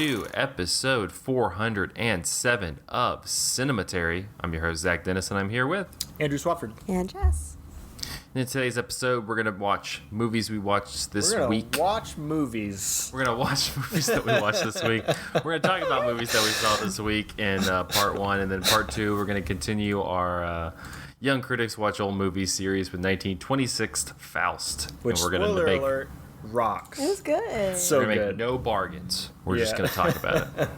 to episode 407 of Cinematary. I'm your host, Zach Dennis, and I'm here with Andrew Swafford. And Jess. In today's episode, we're going to watch movies we watched this week. We're going to watch movies. We're going to watch movies that we watched this week. We're going to talk about movies that we saw this week in part one, and then part two, we're going to continue our Young Critics Watch Old Movies series with 1926's Faust. Which, and we're gonna spoiler alert, rocks. It was good. So we're going to good. make no bargains. We're just going to talk about it.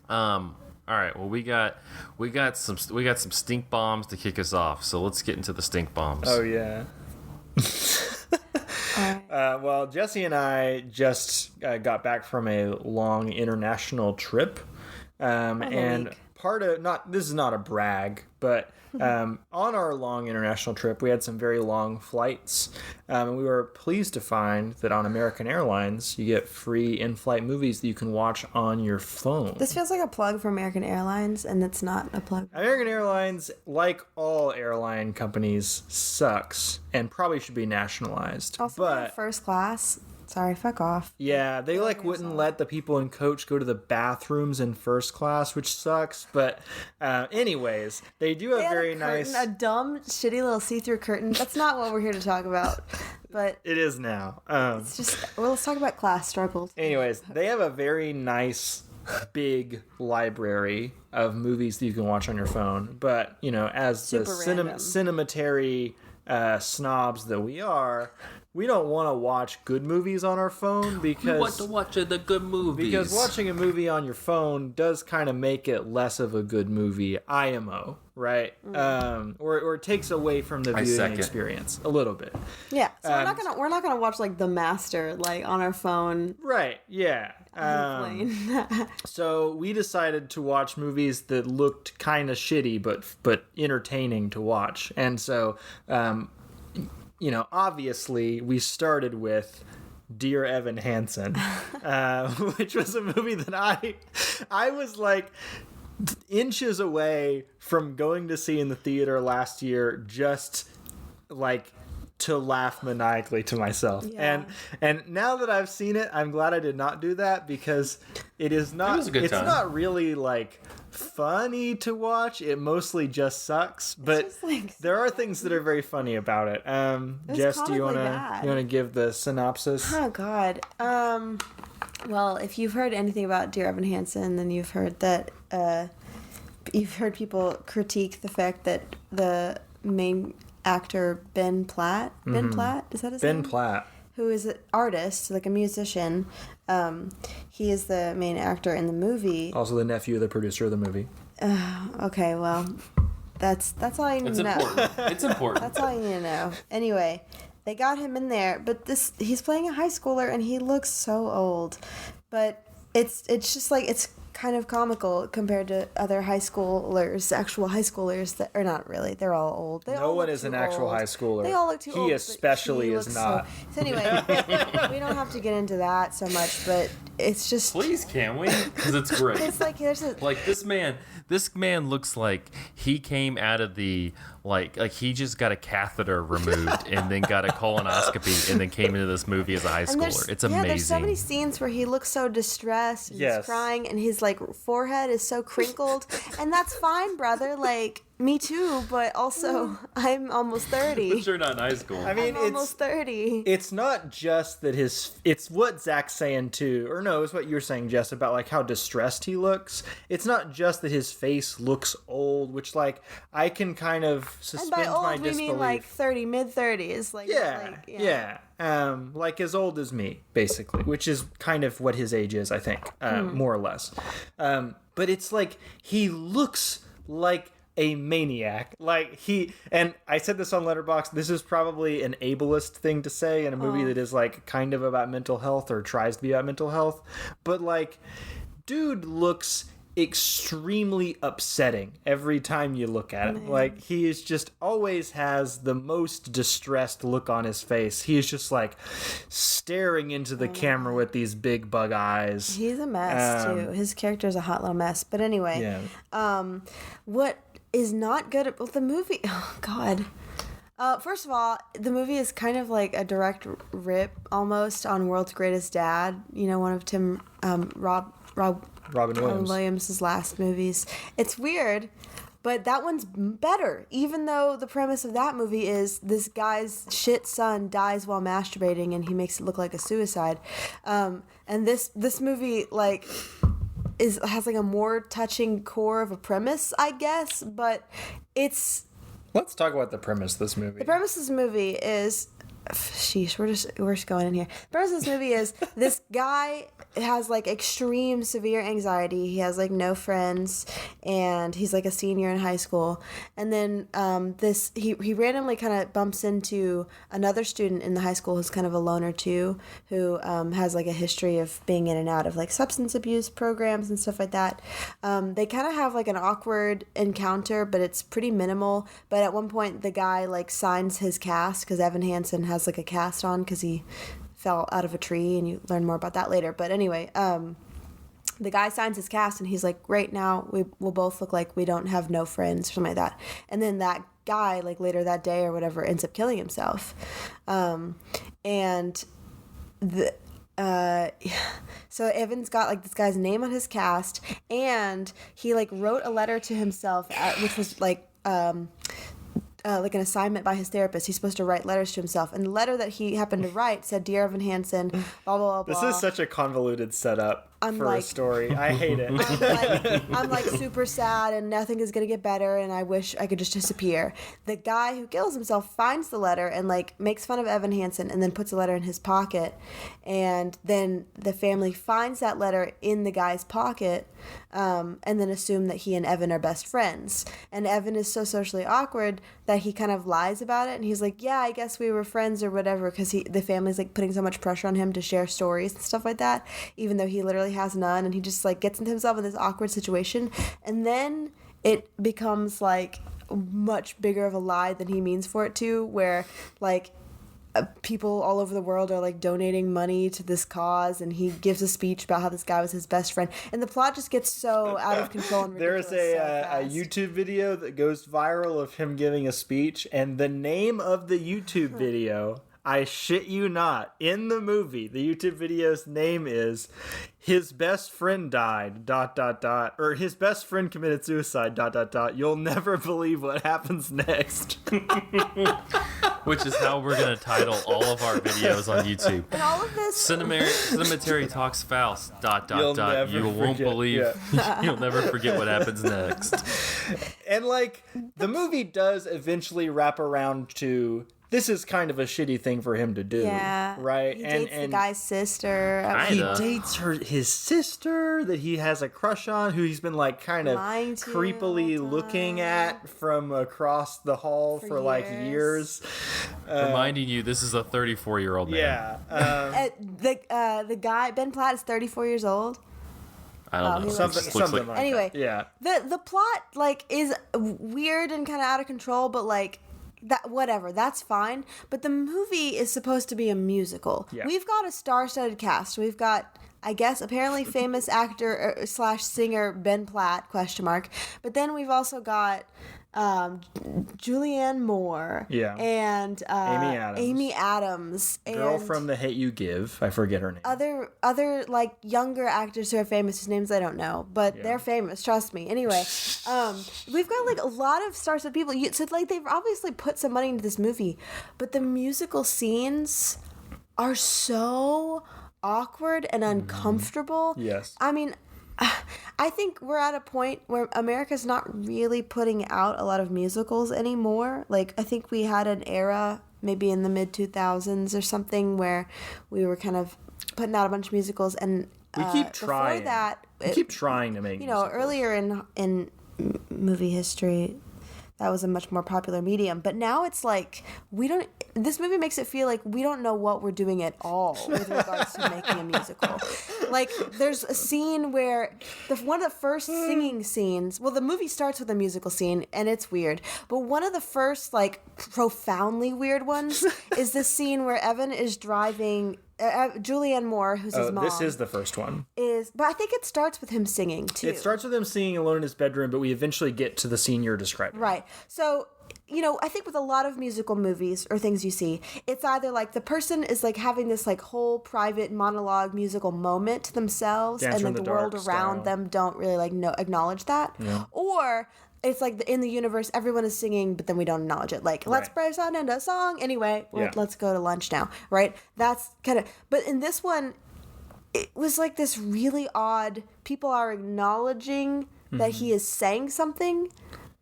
All right. Well, we got some stink bombs to kick us off. So let's get into the stink bombs. Oh yeah. Well, Jessy and I just got back from a long international trip, and this is not a brag, but on our long international trip, we had some very long flights, and we were pleased to find that on American Airlines, you get free in-flight movies that you can watch on your phone. This feels like a plug for American Airlines, and it's not a plug. American Airlines, like all airline companies, sucks and probably should be nationalized. Also, but first class. Sorry, fuck off. yeah, they wouldn't let the people in coach go to the bathrooms in first class, which sucks. But anyways, they do have very nice. A dumb, shitty little see-through curtain. That's not what we're here to talk about. But it is now. it's just let's talk about class struggles. Anyways, they have a very nice big library of movies that you can watch on your phone. But as Super the random. cinematary snobs that we are, we don't want to watch good movies on our phone because We want to watch the good movies. Because watching a movie on your phone does kind of make it less of a good movie, IMO, right? Or it takes away from the viewing experience a little bit. Yeah, so we're not gonna watch like The Master like on our phone. Right? Yeah. So we decided to watch movies that looked kind of shitty, but entertaining to watch, and so. Obviously, we started with Dear Evan Hansen, which was a movie that I was like inches away from going to see in the theater last year, just like to laugh maniacally to myself. Yeah. And now that I've seen it, I'm glad I did not do that because it was a good time. Not really like funny to watch. It mostly just sucks, but there are things that are very funny about it. Jess, do you want to give the synopsis? Oh God. Well, if you've heard anything about Dear Evan Hansen, then you've heard that you've heard people critique the fact that the main actor Ben Platt, is that his name? Ben Platt, who is an artist, like a musician. He is the main actor in the movie. Also the nephew of the producer of the movie. Okay, well, that's all you need to know. It's important. That's all you need to know. Anyway, they got him in there, but he's playing a high schooler and he looks so old. But it's just like it's kind of comical compared to other actual high schoolers that are not really. They're all old. No one is an actual high schooler. They all look too old. He especially is not. So anyway, we don't have to get into that so much, but it's just. Please, can we? Because it's great. It's like there's a. Like this man looks like he came out of the like he just got a catheter removed and then got a colonoscopy and then came into this movie as a high schooler. It's amazing. Yeah, there's so many scenes where he looks so distressed and he's crying and his like forehead is so crinkled, and that's fine, brother. Like me too, but also I'm almost 30. But you're not in high school. I mean, I'm almost 30. It's not just that it's what Zach's saying too, or no, it's what you're saying, Jess, about like how distressed he looks. It's not just that his face looks old, which like I can kind of suspend my disbelief. And by old, we mean like 30, mid-30s. Like, yeah. Like as old as me, basically, which is kind of what his age is, I think, more or less. But it's like he looks like a maniac. And I said this on Letterboxd, this is probably an ableist thing to say in a movie that is like kind of about mental health or tries to be about mental health, but like dude looks extremely upsetting every time you look at him. Like he is just always has the most distressed look on his face. He is just like staring into the camera with these big bug eyes. He's a mess too. His character's a hot little mess. But anyway, what is not good about the movie? Oh God. First of all, the movie is kind of like a direct rip almost on World's Greatest Dad. You know, one of Robin Williams. Williams' last movies. It's weird, but that one's better. Even though the premise of that movie is this guy's shit son dies while masturbating and he makes it look like a suicide. And this movie like has like a more touching core of a premise, I guess, but it's. Let's talk about the premise of this movie. The premise of this movie is, sheesh, we're just going in here. The premise of this movie is this guy has like extreme severe anxiety. He has like no friends, and he's like a senior in high school. And then he randomly kind of bumps into another student in the high school who's kind of a loner too, who has like a history of being in and out of like substance abuse programs and stuff like that. They kind of have like an awkward encounter, but it's pretty minimal. But at one point, the guy like signs his cast because Evan Hansen has like a cast on because he fell out of a tree, and you learn more about that later. But anyway, the guy signs his cast, and he's like, great, now we'll both look like we don't have no friends or something like that. And then that guy, like later that day or whatever, ends up killing himself. And so Evan's got like this guy's name on his cast, and he like wrote a letter to himself, which was like an assignment by his therapist. He's supposed to write letters to himself. And the letter that he happened to write said, Dear Evan Hansen, blah, blah, blah, blah. This is such a convoluted setup for a story. I hate it. I'm like super sad and nothing is going to get better and I wish I could just disappear. The guy who kills himself finds the letter and like makes fun of Evan Hansen and then puts the letter in his pocket. And then the family finds that letter in the guy's pocket and then assume that he and Evan are best friends. And Evan is so socially awkward that he kind of lies about it. And he's like, yeah, I guess we were friends or whatever, because the family's like putting so much pressure on him to share stories and stuff like that, even though he literally has none. And he just like gets into himself in this awkward situation. And then it becomes like much bigger of a lie than he means for it to, where like people all over the world are like donating money to this cause, and he gives a speech about how this guy was his best friend, and the plot just gets so out of control and ridiculous. There's a YouTube video that goes viral of him giving a speech, and the name of the YouTube video, I shit you not, in the movie, the YouTube video's name is His Best Friend Died, ... or His Best Friend Committed Suicide, ... You'll never believe what happens next. Which is how we're going to title all of our videos on YouTube. And all of this... Cemetery Talks Faust, ... You won't forget, believe. yeah. You'll never forget what happens next. And like, the movie does eventually wrap around to... This is kind of a shitty thing for him to do, yeah, right? He dates the guy's sister. He dates his sister that he has a crush on, who he's been like kind of creepily looking at from across the hall for like years. Reminding you, this is a 34-year-old man. Yeah. The guy, Ben Platt, is 34 years old. I don't know. Something like anyway, that. Yeah. The plot like is weird and kind of out of control, but like. That whatever, that's fine. But the movie is supposed to be a musical. Yeah. We've got a star-studded cast. We've got, I guess, apparently famous actor / singer Ben Platt ? But then we've also got Julianne Moore. Yeah. And Amy Adams. Girl and from The Hate U Give. I forget her name. Other like younger actors who are famous, whose names I don't know, but they're famous. Trust me. Anyway, we've got like a lot of star-studded people. So like they've obviously put some money into this movie, but the musical scenes are so awkward and uncomfortable. Yes. I mean, I think we're at a point where America's not really putting out a lot of musicals anymore. Like, I think we had an era, maybe in the mid-2000s or something, where we were kind of putting out a bunch of musicals. And we keep trying. Before that, we keep trying to make musicals. Earlier in movie history, that was a much more popular medium. But now it's like, this movie makes it feel like we don't know what we're doing at all with regards to making a musical. Like, there's a scene where one of the first singing scenes, well, the movie starts with a musical scene, and it's weird. But one of the first, like, profoundly weird ones is this scene where Evan is driving Julianne Moore, who's his mom. This is the first one. But I think it starts with him singing too. It starts with him singing alone in his bedroom, but we eventually get to the scene you're describing. Right. So, I think with a lot of musical movies or things you see, it's either like the person is like having this like whole private monologue musical moment to themselves, Dancer and in like the the world Dark around style. them don't really like acknowledge that. Yeah. Or it's like in the universe, everyone is singing, but then we don't acknowledge it. Like, let's Right. break out into a song. Anyway, Yeah. let's go to lunch now. Right? That's kind of, but in this one, it was like this really odd, people are acknowledging that he is saying something,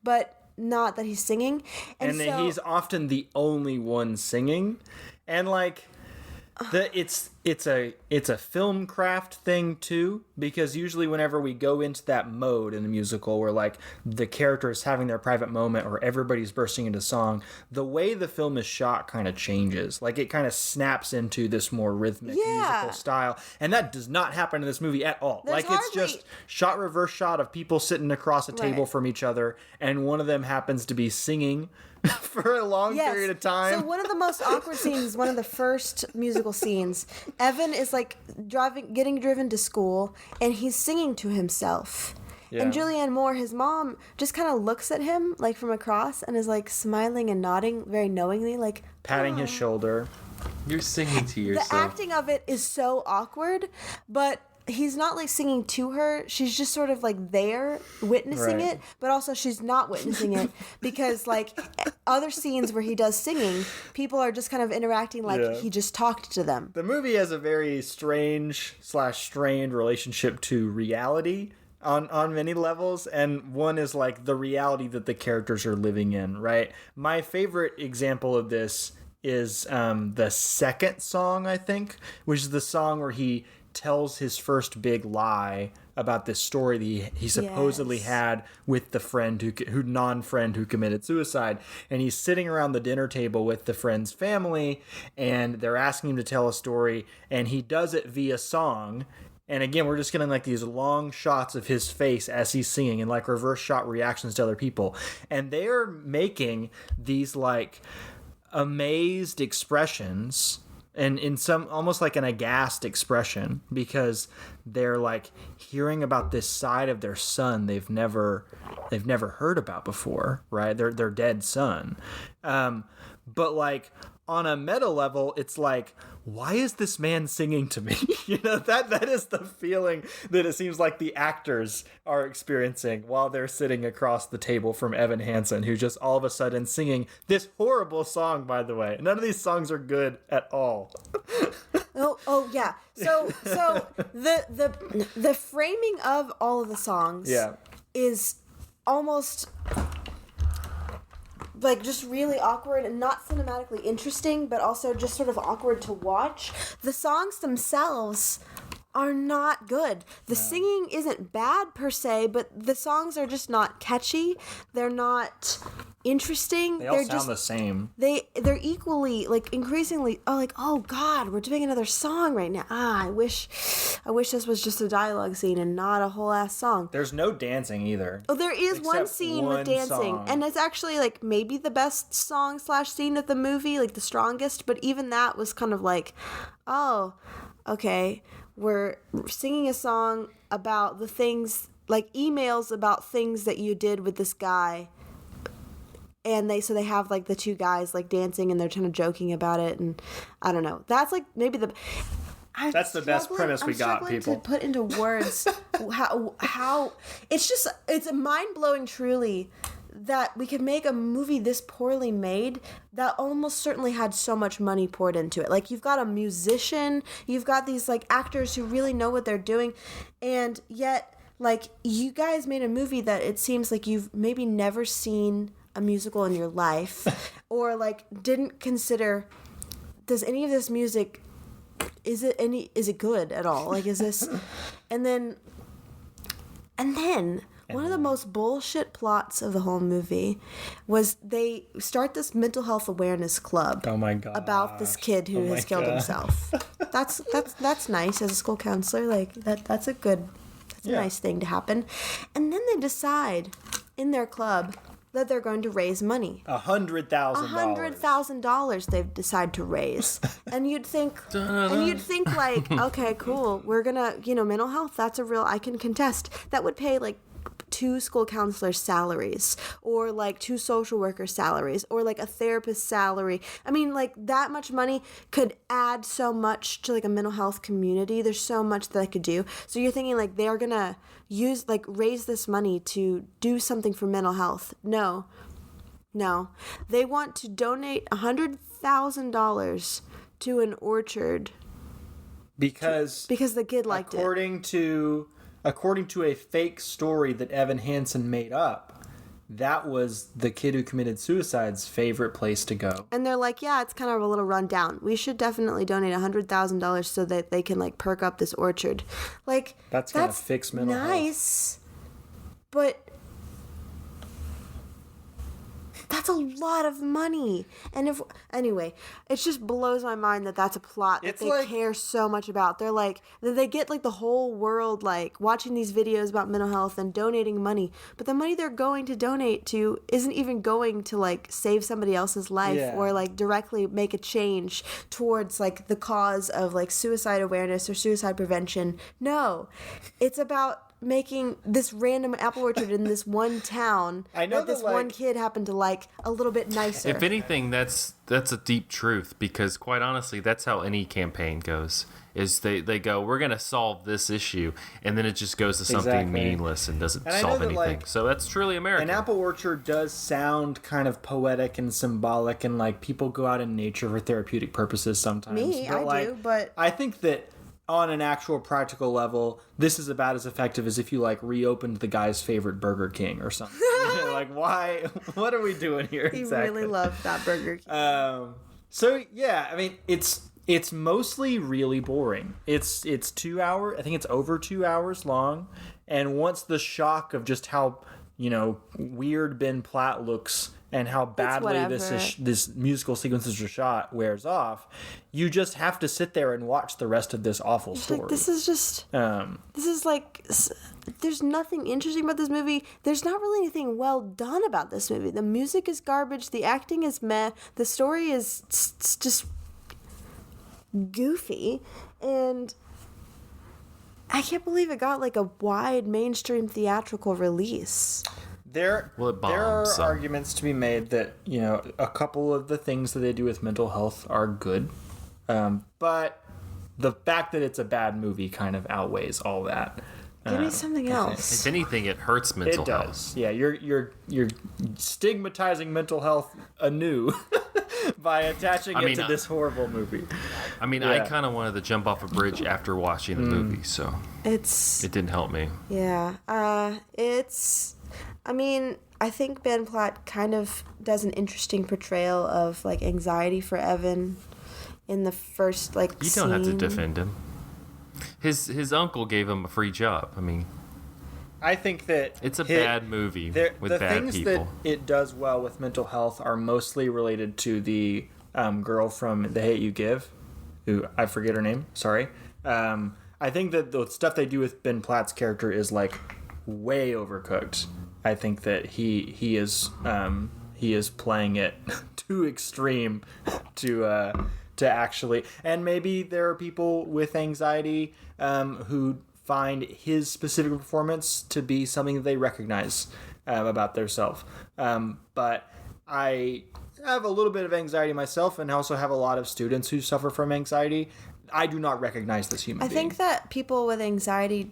but not that he's singing. And so, he's often the only one singing. And like it's a film craft thing too, because usually whenever we go into that mode in the musical where like the character is having their private moment or everybody's bursting into song, the way the film is shot kind of changes. Like it kind of snaps into this more rhythmic musical style, and that does not happen in this movie at all. There's Like it's just reverse shot of people sitting across a table from each other, and one of them happens to be singing for a long period of time. So one of the most awkward scenes is one of the first musical scenes. Evan is like getting driven to school, and he's singing to himself. Yeah. And Julianne Moore, his mom, just kind of looks at him like from across and is like smiling and nodding very knowingly, like Patting his shoulder. You're singing to yourself. the acting of it is so awkward, but he's not like singing to her. She's just sort of like there witnessing Right. it, but also she's not witnessing it because like other scenes where he does singing, people are just kind of interacting like Yeah. he just talked to them. The movie has a very strange/strained relationship to reality on many levels, and one is like the reality that the characters are living in, right? My favorite example of this is the second song, I think, which is the song where he tells his first big lie about this story that he supposedly Yes. had with the friend who non-friend who committed suicide, and he's sitting around the dinner table with the friend's family, and they're asking him to tell a story, and he does it via song. And again, we're just getting like these long shots of his face as he's singing and like reverse shot reactions to other people, and they're making these like amazed expressions, and in some almost like an aghast expression, because they're like hearing about this side of their son they've never heard about before, right? Their dead son. But like on a meta level, it's like, why is this man singing to me? That is the feeling that it seems like the actors are experiencing while they're sitting across the table from Evan Hansen, who's just all of a sudden singing this horrible song, by the way. None of these songs are good at all. Oh yeah. So the framing of all of the songs is almost like just really awkward and not cinematically interesting, but also just sort of awkward to watch. The songs themselves are not good. The singing isn't bad per se, but the songs are just not catchy. They're not interesting. They all They're sound just the same. they're equally like increasingly oh god, we're doing another song right now. I wish this was just a dialogue scene and not a whole ass song. There's no dancing either. Oh, there is one Except scene one with dancing, song. and it's actually like maybe the best song / scene of the movie, like the strongest, but even that was kind of like, oh, okay, we're singing a song about the things, like emails about things that you did with this guy. And they have like the two guys like dancing and they're kind of joking about it, and I don't know. That's like maybe That's the best premise we got, people. To put into words how it's mind-blowing truly that we could make a movie this poorly made that almost certainly had so much money poured into it. Like, you've got a musician, you've got these like actors who really know what they're doing, and yet like you guys made a movie that it seems like you've maybe never seen a musical in your life, or like didn't consider, does any of this music, is it good at all? Like, is this, and then one of the most bullshit plots of the whole movie was they start this mental health awareness club. Oh my god! About this kid who has killed himself. That's nice as a school counselor. Like that's a nice thing to happen. And then they decide in their club that they're going to raise money. $100,000. $100,000 they've decided to raise. And you'd think like, okay, cool. We're gonna, mental health, that's a real, I can contest. That would pay like 2 school counselors' salaries, or like 2 social workers' salaries, or like a therapist's salary. I mean, like that much money could add so much to like a mental health community. There's so much that I could do. So you're thinking like they're gonna raise this money to do something for mental health. No. They want to donate $100,000 to an orchard. Because the kid liked it. According to a fake story that Evan Hansen made up, that was the kid who committed suicide's favorite place to go. And they're like, yeah, it's kind of a little run down. We should definitely donate $100,000 so that they can like perk up this orchard. Like that's gonna fix mental health. Nice, but that's a lot of money. And anyway, it just blows my mind that that's a plot that they care so much about. They're like, they get like the whole world like watching these videos about mental health and donating money, but the money they're going to donate to isn't even going to like save somebody else's life or like directly make a change towards like the cause of like suicide awareness or suicide prevention. No, it's about making this random apple orchard in this one town that this one kid happened to like a little bit nicer. If anything, that's a deep truth, because quite honestly, that's how any campaign goes. Is they go, we're going to solve this issue, and then it just goes to something meaningless and doesn't solve anything. So that's truly American. An apple orchard does sound kind of poetic and symbolic, and like people go out in nature for therapeutic purposes sometimes. I do, but I think that on an actual practical level, this is about as effective as if you like reopened the guy's favorite Burger King or something. Like, why? What are we doing here? He really loved that Burger King. So yeah, I mean, it's mostly really boring. It's 2 hours. I think it's over 2 hours long. And once the shock of just how weird Ben Platt looks and how badly this musical sequences are shot wears off, you just have to sit there and watch the rest of this awful story. Like, this is like, there's nothing interesting about this movie. There's not really anything well done about this movie. The music is garbage. The acting is meh. The story is just goofy. And I can't believe it got like a wide mainstream theatrical release. There are arguments to be made that, a couple of the things that they do with mental health are good. But the fact that it's a bad movie kind of outweighs all that. Give me something else. If anything, it hurts mental health. It does. Yeah, you're stigmatizing mental health anew by attaching it to this horrible movie. I mean, I kind of wanted to jump off a bridge after watching the movie, so it didn't help me. Yeah, I think Ben Platt kind of does an interesting portrayal of like anxiety for Evan in the first like You don't have to defend him. His uncle gave him a free job. I mean, I think that it's a bad movie with bad people. The things that it does well with mental health are mostly related to the girl from The Hate You Give, who I forget her name. Sorry. I think that the stuff they do with Ben Platt's character is like way overcooked. I think that he is playing it too extreme to actually, and maybe there are people with anxiety who find his specific performance to be something that they recognize about themselves. But I have a little bit of anxiety myself, and also have a lot of students who suffer from anxiety. I do not recognize this human being. I think that people with anxiety,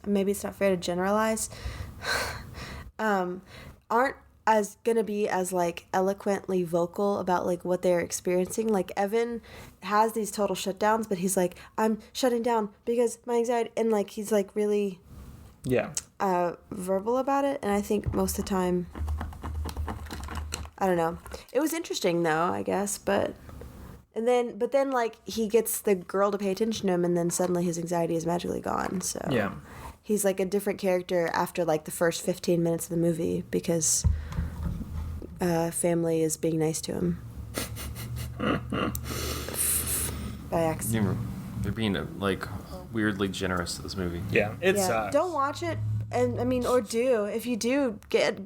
maybe it's not fair to generalize, aren't as gonna be as like eloquently vocal about like what they're experiencing. Like Evan has these total shutdowns, but he's like, I'm shutting down because my anxiety, and like he's like really verbal about it. And I think most of the time, I don't know, it was interesting though, I guess, but then like he gets the girl to pay attention to him, and then suddenly his anxiety is magically gone. So yeah, he's like a different character after like the first 15 minutes of the movie because family is being nice to him by accident. They're being like weirdly generous to this movie. Yeah, it sucks. Don't watch it. And I mean, or do. If you do,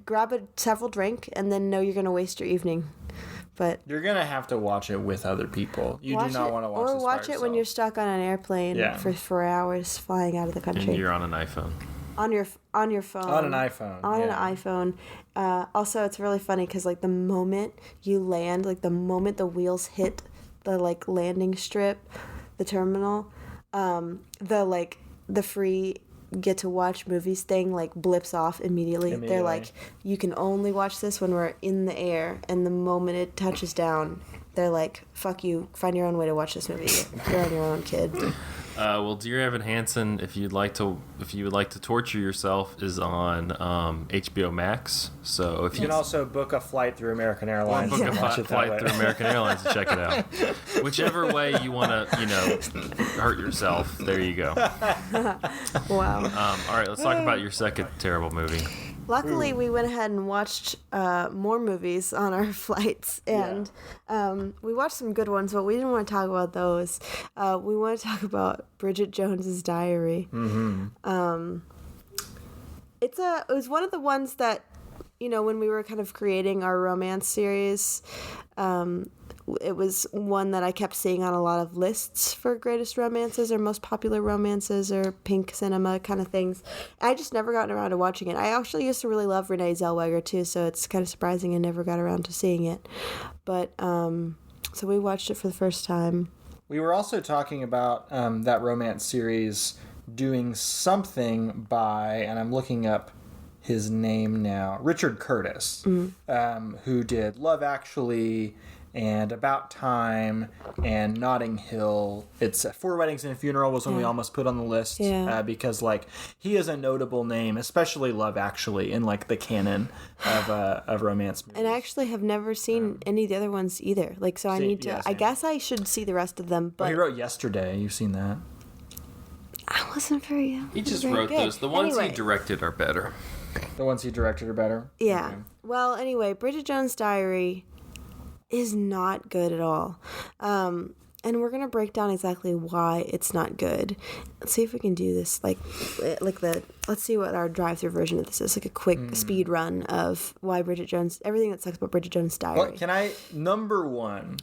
grab several drink and then know you're going to waste your evening. But you're going to have to watch it with other people. You do not want to watch this by yourself. Or watch it when you're stuck on an airplane for 4 hours flying out of the country. And you're on an iPhone. On your phone. On an iPhone. On an iPhone. Also, it's really funny because like the moment you land, like the moment the wheels hit the like landing strip, the terminal, the free get to watch movies thing like blips off immediately. They're like, you can only watch this when we're in the air, and the moment it touches down, they're like, fuck you, find your own way to watch this movie. You're on your own, kid. Well, Dear Evan Hansen, if you would like to torture yourself, is on HBO Max. So if you can also book a flight through American Airlines. Or book a flight through American Airlines to check it out. Whichever way you want to, hurt yourself. There you go. Wow. All right, let's talk about your second terrible movie. Luckily, we went ahead and watched more movies on our flights, and we watched some good ones, but we didn't want to talk about those. We want to talk about Bridget Jones's Diary. Mm-hmm. It was one of the ones that, when we were kind of creating our romance series, it was one that I kept seeing on a lot of lists for greatest romances or most popular romances or pink cinema kind of things. I just never gotten around to watching it. I actually used to really love Renee Zellweger too, so it's kind of surprising I never got around to seeing it. But so we watched it for the first time. We were also talking about that romance series doing something by, and I'm looking up his name now, Richard Curtis, who did Love Actually and About Time and Notting Hill. It's Four Weddings and a Funeral was one we almost put on the list because he is a notable name, especially Love Actually in the canon of romance movies. And I actually have never seen any of the other ones either. I need to. I guess I should see the rest of them. But he wrote Yesterday. You've seen that? I wasn't very. He just wrote those. The ones he directed are better. The ones he directed are better. Yeah. Okay. Well, anyway, Bridget Jones' Diary is not good at all. And we're going to break down exactly why it's not good. Let's see if we can do this. Let's see what our drive-through version of this is. A quick speed run of why everything that sucks about Bridget Jones' Diary. Well, number one,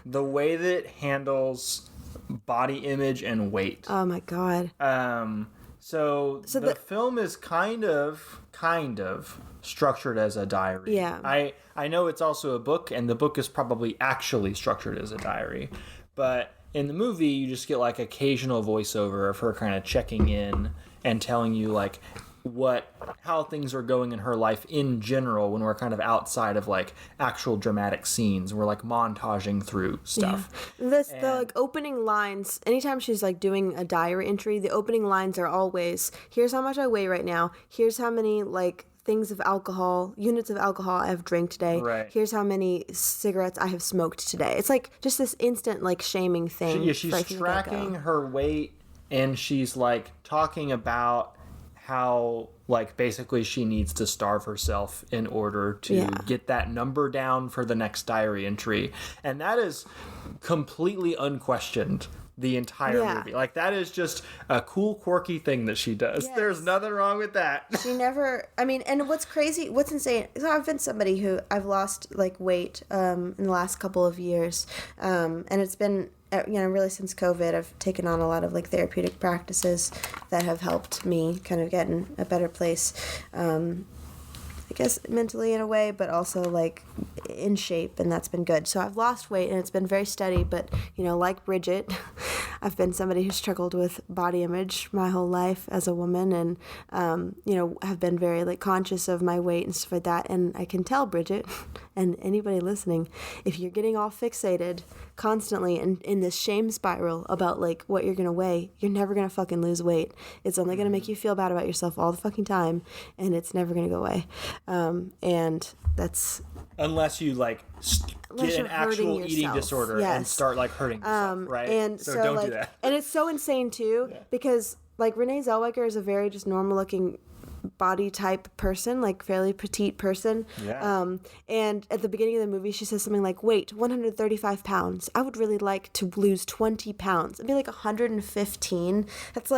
the way that it handles body image and weight. Oh my God. So the film is kind of structured as a diary. Yeah. I know it's also a book, and the book is probably actually structured as a diary. But in the movie, you just get occasional voiceover of her kind of checking in and telling you how things are going in her life in general when we're kind of outside of actual dramatic scenes. We're montaging through stuff. Yeah. The opening lines, anytime she's doing a diary entry, the opening lines are always, here's how much I weigh right now. Here's how many units of alcohol I have drank today. Right. Here's how many cigarettes I have smoked today. It's just this instant shaming thing. She's tracking her weight, and she's talking about how basically she needs to starve herself in order to get that number down for the next diary entry. And that is completely unquestioned the entire movie. That is just a cool, quirky thing that she does. Yes. There's nothing wrong with that. She never, and what's insane, so I've been somebody who I've lost weight in the last couple of years. And it's been, really since COVID, I've taken on a lot of therapeutic practices that have helped me kind of get in a better place. I guess mentally in a way, but also in shape, and that's been good. So I've lost weight, and it's been very steady, but like Bridget, I've been somebody who struggled with body image my whole life as a woman, and have been very conscious of my weight and stuff like that. And I can tell Bridget and anybody listening, if you're getting all fixated constantly and in this shame spiral about what you're gonna weigh, you're never gonna fucking lose weight. It's only gonna make you feel bad about yourself all the fucking time, and it's never gonna go away. And that's unless you get an actual eating disorder and start hurting yourself, right? And so don't do that. And it's so insane too, because Renee Zellweger is a very just normal looking body type person, fairly petite person. Yeah. And at the beginning of the movie, she says something weight 135 pounds. I would really like to lose 20 pounds. It'd be 115. That's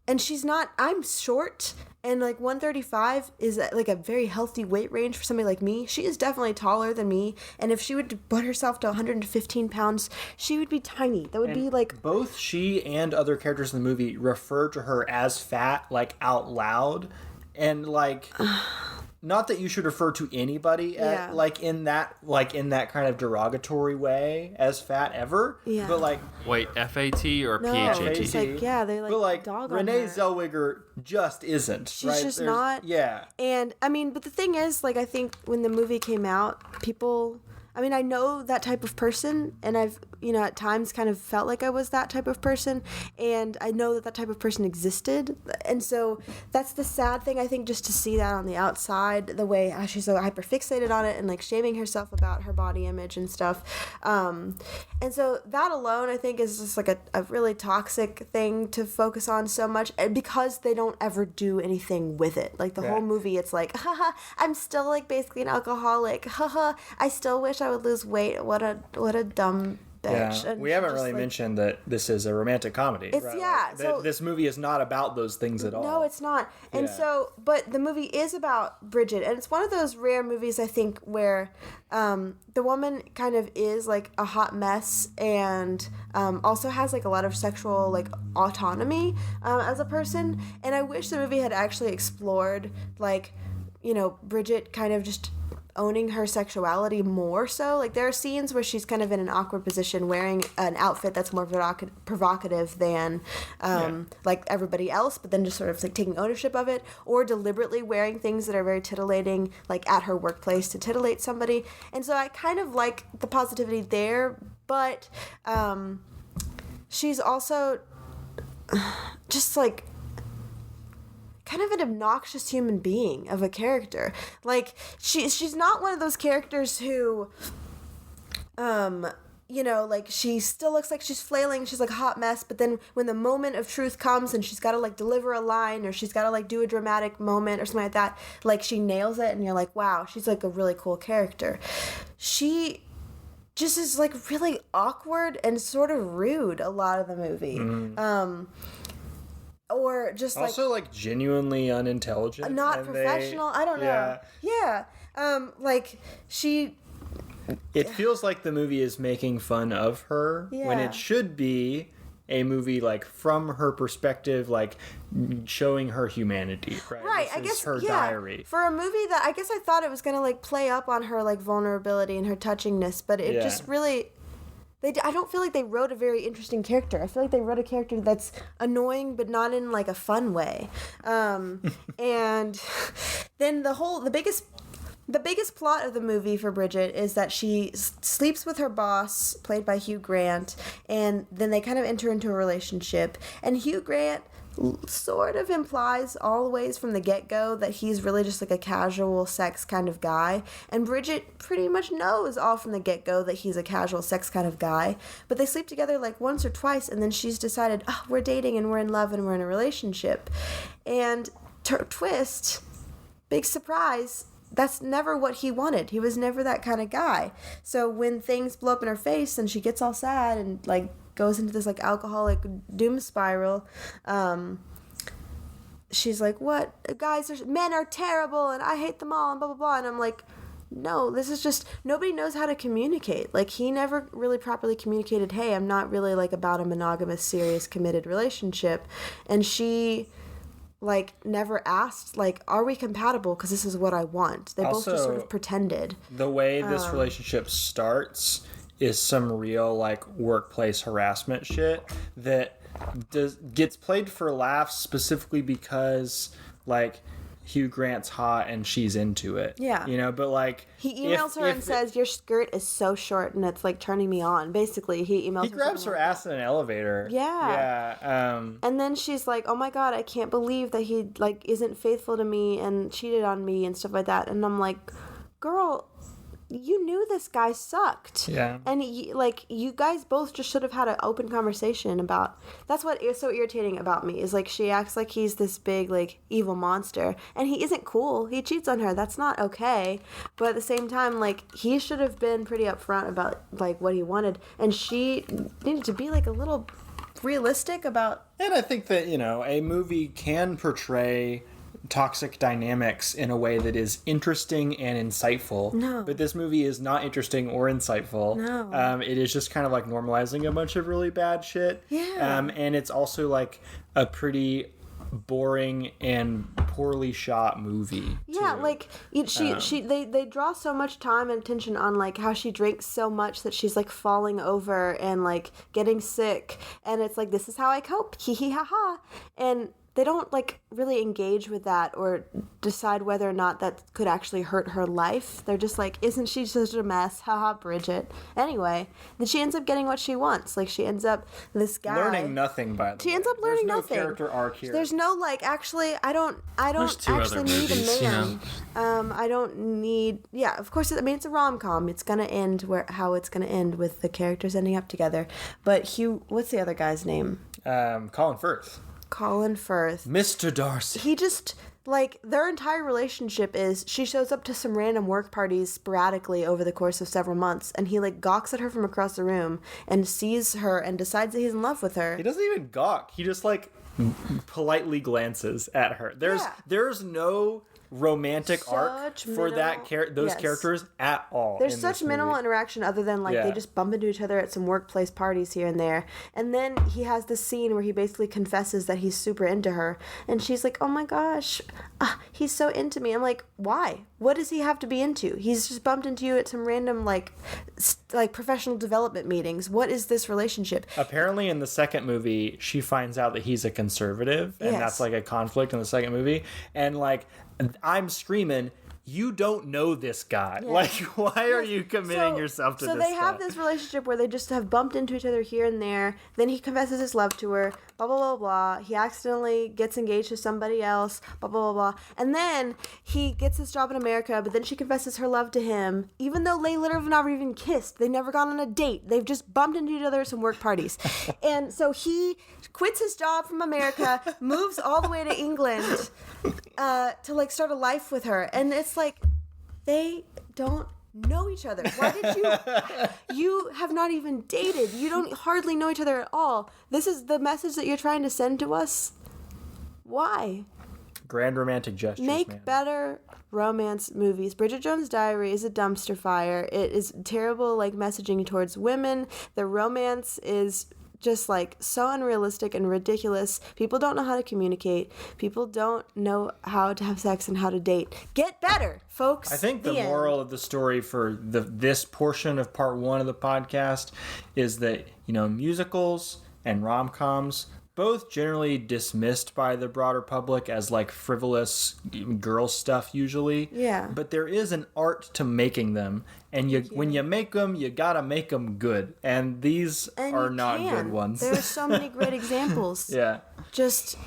and she's not, I'm short, and like 135 is like a very healthy weight range for somebody like me. She is definitely taller than me, and if she would put herself to 115 pounds, she would be tiny. That would be like... Both she and other characters in the movie refer to her as fat, like, out loud, and like... Not that you should refer to anybody at, in that kind of derogatory way as fat ever. Yeah. But like, wait, FAT or PHAT? It's like, yeah, they like, but like dog Renee on her. Zellweger just isn't. She's just not. Yeah. And I mean, but the thing is, like, I think when the movie came out, people. I mean, I know that type of person, and I've, at times kind of felt like I was that type of person, and I know that type of person existed, and so that's the sad thing, I think, just to see that on the outside, the way how she's so hyperfixated on it, and, like, shaming herself about her body image and stuff, and so that alone, I think, is just, like, a really toxic thing to focus on so much, because they don't ever do anything with it. Like, the whole movie, it's like, haha, I'm still, like, basically an alcoholic, haha, I still wish I would lose weight. What a dumb bitch. Yeah. We haven't really mentioned that this is a romantic comedy. It's right? So this movie is not about those things at all. No, it's not. And so, but the movie is about Bridget, and it's one of those rare movies, I think, where the woman kind of is like a hot mess, and also has like a lot of sexual like autonomy as a person. And I wish the movie had actually explored like, Bridget kind of just owning her sexuality more so. Like, there are scenes where she's kind of in an awkward position wearing an outfit that's more provocative than like everybody else, but then just sort of like taking ownership of it, or deliberately wearing things that are very titillating, like at her workplace to titillate somebody. And so I kind of like the positivity there, but she's also just like kind of an obnoxious human being of a character. Like, she's not one of those characters who, like, she still looks like she's flailing, she's like a hot mess, but then when the moment of truth comes and she's got to like deliver a line, or she's got to like do a dramatic moment or something like that, like, she nails it, and you're like, wow, she's like a really cool character. She just is like really awkward and sort of rude a lot of the movie. Or just also like genuinely unintelligent, not professional. I don't know. Yeah. Like, she. It feels like the movie is making fun of her when it should be a movie like from her perspective, like showing her humanity. Right. I guess her diary for a movie that I guess I thought it was gonna like play up on her like vulnerability and her touchingness, but it just really. I don't feel like they wrote a very interesting character. I feel like they wrote a character that's annoying, but not in like a fun way. And then the biggest plot of the movie for Bridget is that she sleeps with her boss, played by Hugh Grant, and then they kind of enter into a relationship. And Hugh Grant sort of implies always from the get-go that he's really just like a casual sex kind of guy, and Bridget pretty much knows all from the get-go that he's a casual sex kind of guy, but they sleep together like once or twice, and then she's decided, we're dating and we're in love and we're in a relationship, and twist, big surprise, that's never what he wanted. He was never that kind of guy. So when things blow up in her face and she gets all sad and like goes into this like alcoholic doom spiral, she's like, what, men are terrible and I hate them all and blah blah blah, and I'm like, no, this is just, nobody knows how to communicate. Like, he never really properly communicated, hey, I'm not really like about a monogamous, serious, committed relationship, and she like never asked like, are we compatible, because this is what I want. They both just sort of pretended. The way this relationship starts is some real like workplace harassment shit that gets played for laughs, specifically because like Hugh Grant's hot and she's into it. Yeah. But like, he emails her and says, your skirt is so short and it's like turning me on. Basically, he grabs her ass in an elevator. Yeah. And then she's like, oh my God, I can't believe that he like isn't faithful to me and cheated on me and stuff like that. And I'm like, girl, you knew this guy sucked. Yeah. And you guys both just should have had an open conversation about. That's what is so irritating about me, is like, she acts like he's this big like evil monster, and he isn't cool. He cheats on her. That's not okay. But at the same time, like, he should have been pretty upfront about like what he wanted, and she needed to be like a little realistic about. And I think that, a movie can portray toxic dynamics in a way that is interesting and insightful. No. But this movie is not interesting or insightful. No. It is just kind of like normalizing a bunch of really bad shit. Yeah. And it's also like a pretty boring and poorly shot movie. Yeah, too. like they draw so much time and attention on like how she drinks so much that she's like falling over and like getting sick, and it's like, this is how I cope, hee hee ha ha, and they don't like really engage with that or decide whether or not that could actually hurt her life. They're just like, isn't she such a mess? Haha, Bridget. Anyway, then she ends up getting what she wants. Like, she ends up this guy learning nothing, by the way. She ends up learning There's nothing. no character arc here. There's no like, actually, I don't There's two actually other need movies, a man. I don't need. Yeah, of course. I mean, it's a rom-com. It's gonna end how it's gonna end with the characters ending up together. But Hugh, what's the other guy's name? Colin Firth. Colin Firth. Mr. Darcy. He just, like, their entire relationship is she shows up to some random work parties sporadically over the course of several months, and he, like, gawks at her from across the room and sees her and decides that he's in love with her. He doesn't even gawk. He just, like, politely glances at her. There's no romantic arc for those characters at all. There's such minimal interaction other than like they just bump into each other at some workplace parties here and there. And then he has this scene where he basically confesses that he's super into her, and she's like, "Oh my gosh, he's so into me." I'm like, "Why? What does he have to be into? He's just bumped into you at some random like professional development meetings. What is this relationship?" Apparently in the second movie she finds out that he's a conservative, and that's like a conflict in the second movie, and like I'm screaming, you don't know this guy. Yeah. Like, why are you committing yourself to this guy? So they have this relationship where they just have bumped into each other here and there. Then he confesses his love to her, blah, blah, blah, blah. He accidentally gets engaged to somebody else, blah, blah, blah, blah. And then he gets this job in America, but then she confesses her love to him, even though they literally have never even kissed. They've never gone on a date. They've just bumped into each other at some work parties. And so he quits his job from America, moves all the way to England to like start a life with her. And it's like, they don't know each other. Why did you have not even dated. You don't hardly know each other at all. This is the message that you're trying to send to us? Why? Grand romantic gestures, Make better romance movies. Bridget Jones' Diary is a dumpster fire. It is terrible, like, messaging towards women. The romance is just like so unrealistic and ridiculous. People don't know how to communicate. People don't know how to have sex and how to date. Get better, folks. I think the moral of the story for this portion of part one of the podcast is that, musicals and rom-coms, both generally dismissed by the broader public as like frivolous girl stuff usually. Yeah. But there is an art to making them, and when you make them, you gotta make them good. And these are not good ones. There are so many great examples. Yeah. Just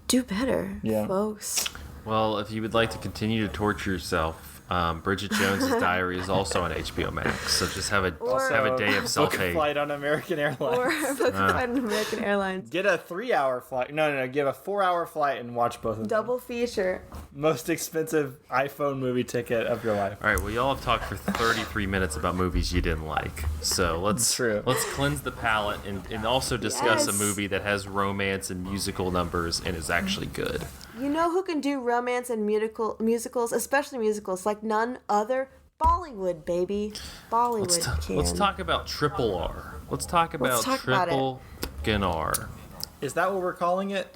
do better, folks. Well, if you would like to continue to torture yourself, Bridget Jones' Diary is also on HBO Max, so just have a day of self-hate. Book a flight on American Airlines. Or book a flight on American Airlines. Get a 3-hour flight. No. Get a 4-hour flight and watch both of them. Double feature. Most expensive iPhone movie ticket of your life. All right, well, y'all have talked for 33 minutes about movies you didn't like. So let's cleanse the palate and also discuss a movie that has romance and musical numbers and is actually good. You know who can do romance and musicals, especially musicals, like none other? Bollywood, baby. Bollywood can. Let's talk about Triple R. Let's talk about Triple R. Is that what we're calling it?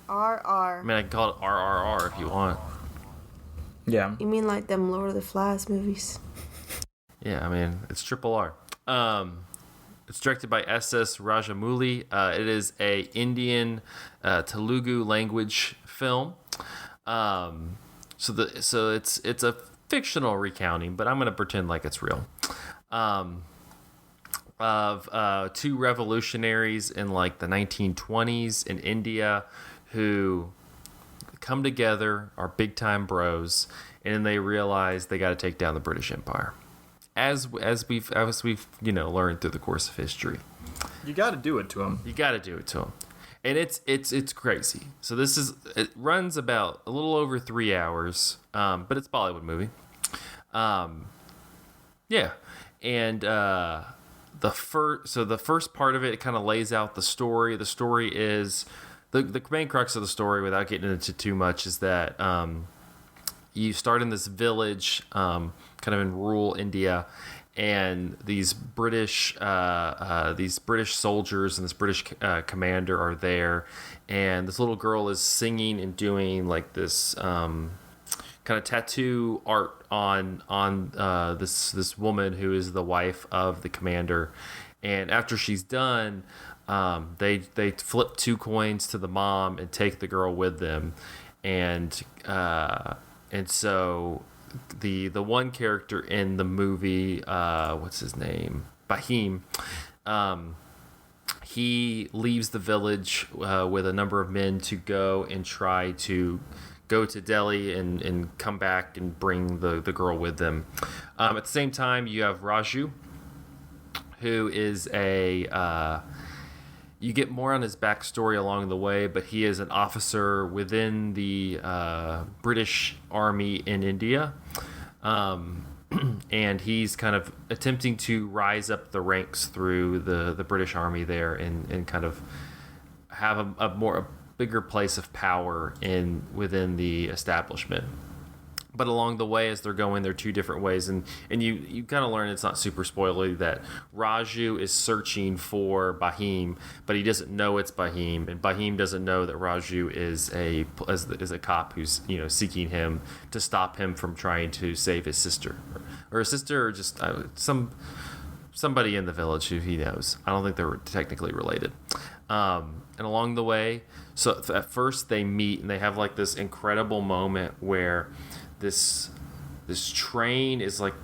RR. I mean, I can call it RRR if you want. Yeah. You mean like them Lord of the Flies movies? Yeah, I mean, it's Triple R. It's directed by S.S. Rajamouli. It is a Indian Telugu language film. So it's a fictional recounting, but I'm going to pretend like it's real. Of two revolutionaries in like the 1920s in India who come together, are big time bros, and then they realize they got to take down the British Empire. As we've learned through the course of history. You got to do it to them. And it's crazy. So it runs about a little over 3 hours, but it's a Bollywood movie. Yeah. And the first part of it kind of lays out the story. The story is the main crux of the story, without getting into too much, is that you start in this village, kind of in rural India, and these British soldiers and this British commander are there, and this little girl is singing and doing like this kind of tattoo art on this woman who is the wife of the commander. And after she's done, they flip 2 coins to the mom and take the girl with them, and so the one character in the movie, what's his name, Bahim, he leaves the village with a number of men to go and try to go to Delhi and come back and bring the girl with them. At the same time, you have Raju, who is you get more on his backstory along the way, but he is an officer within the British Army in India. And he's kind of attempting to rise up the ranks through the British Army there and kind of have a bigger place of power within the establishment. But along the way, as they're going, there are 2 different ways, and you kind of learn, it's not super spoilery, that Raju is searching for Bahim, but he doesn't know it's Bahim, and Bahim doesn't know that Raju is a cop who's seeking him to stop him from trying to save his sister, or a sister, or just somebody in the village who he knows. I don't think they were technically related. And along the way, so at first they meet and they have like this incredible moment where this train is like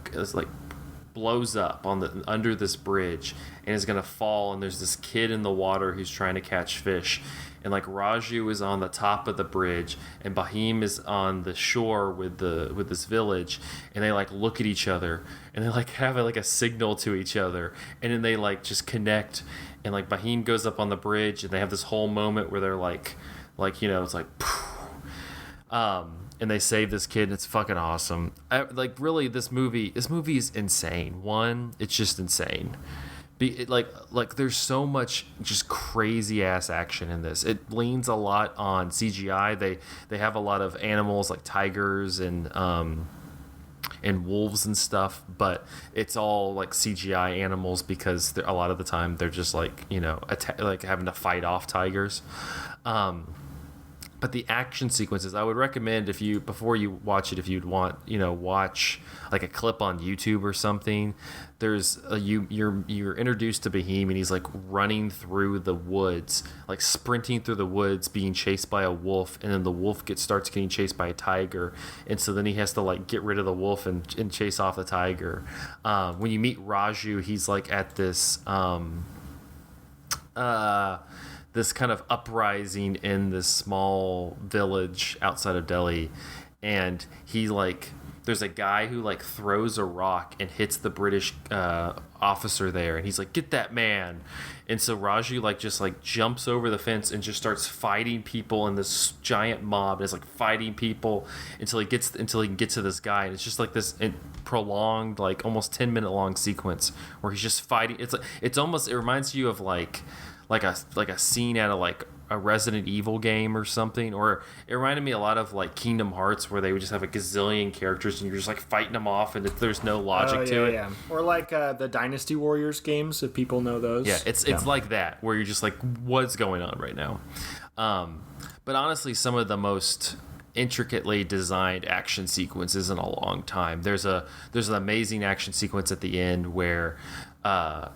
blows up under this bridge and is gonna fall, and there's this kid in the water who's trying to catch fish, and like Raju is on the top of the bridge and Bahim is on the shore with this village, and they like look at each other and they like have like a signal to each other, and then they like just connect, and like Bahim goes up on the bridge and they have this whole moment where they're like it's like and they save this kid, and it's fucking awesome. Really, this movie is insane. One, it's just insane. There's so much just crazy ass action in this. It leans a lot on CGI. They have a lot of animals like tigers and wolves and stuff, but it's all like CGI animals because a lot of the time they're just like having to fight off tigers. But the action sequences, I would recommend before you watch it, if you'd want, watch like a clip on YouTube or something. There's you're introduced to Bahim, and he's like running through the woods, like sprinting through the woods, being chased by a wolf, and then the wolf starts getting chased by a tiger, and so then he has to like get rid of the wolf and chase off the tiger. When you meet Raju, he's like at this this kind of uprising in this small village outside of Delhi, and there's a guy who like throws a rock and hits the British officer there, and he's like, "Get that man!" And so Raju just jumps over the fence and just starts fighting people in this giant mob. And is like fighting people until he can get to this guy, and it's just like this prolonged, like almost 10-minute long sequence where he's just fighting. It reminds you of like a scene out of like a Resident Evil game or something, or it reminded me a lot of like Kingdom Hearts, where they would just have a gazillion characters and you're just like fighting them off, and there's no logic to it. Yeah. Or like the Dynasty Warriors games, if people know those. Yeah, it's like that, where you're just like, what's going on right now? But honestly, some of the most intricately designed action sequences in a long time. There's an amazing action sequence at the end where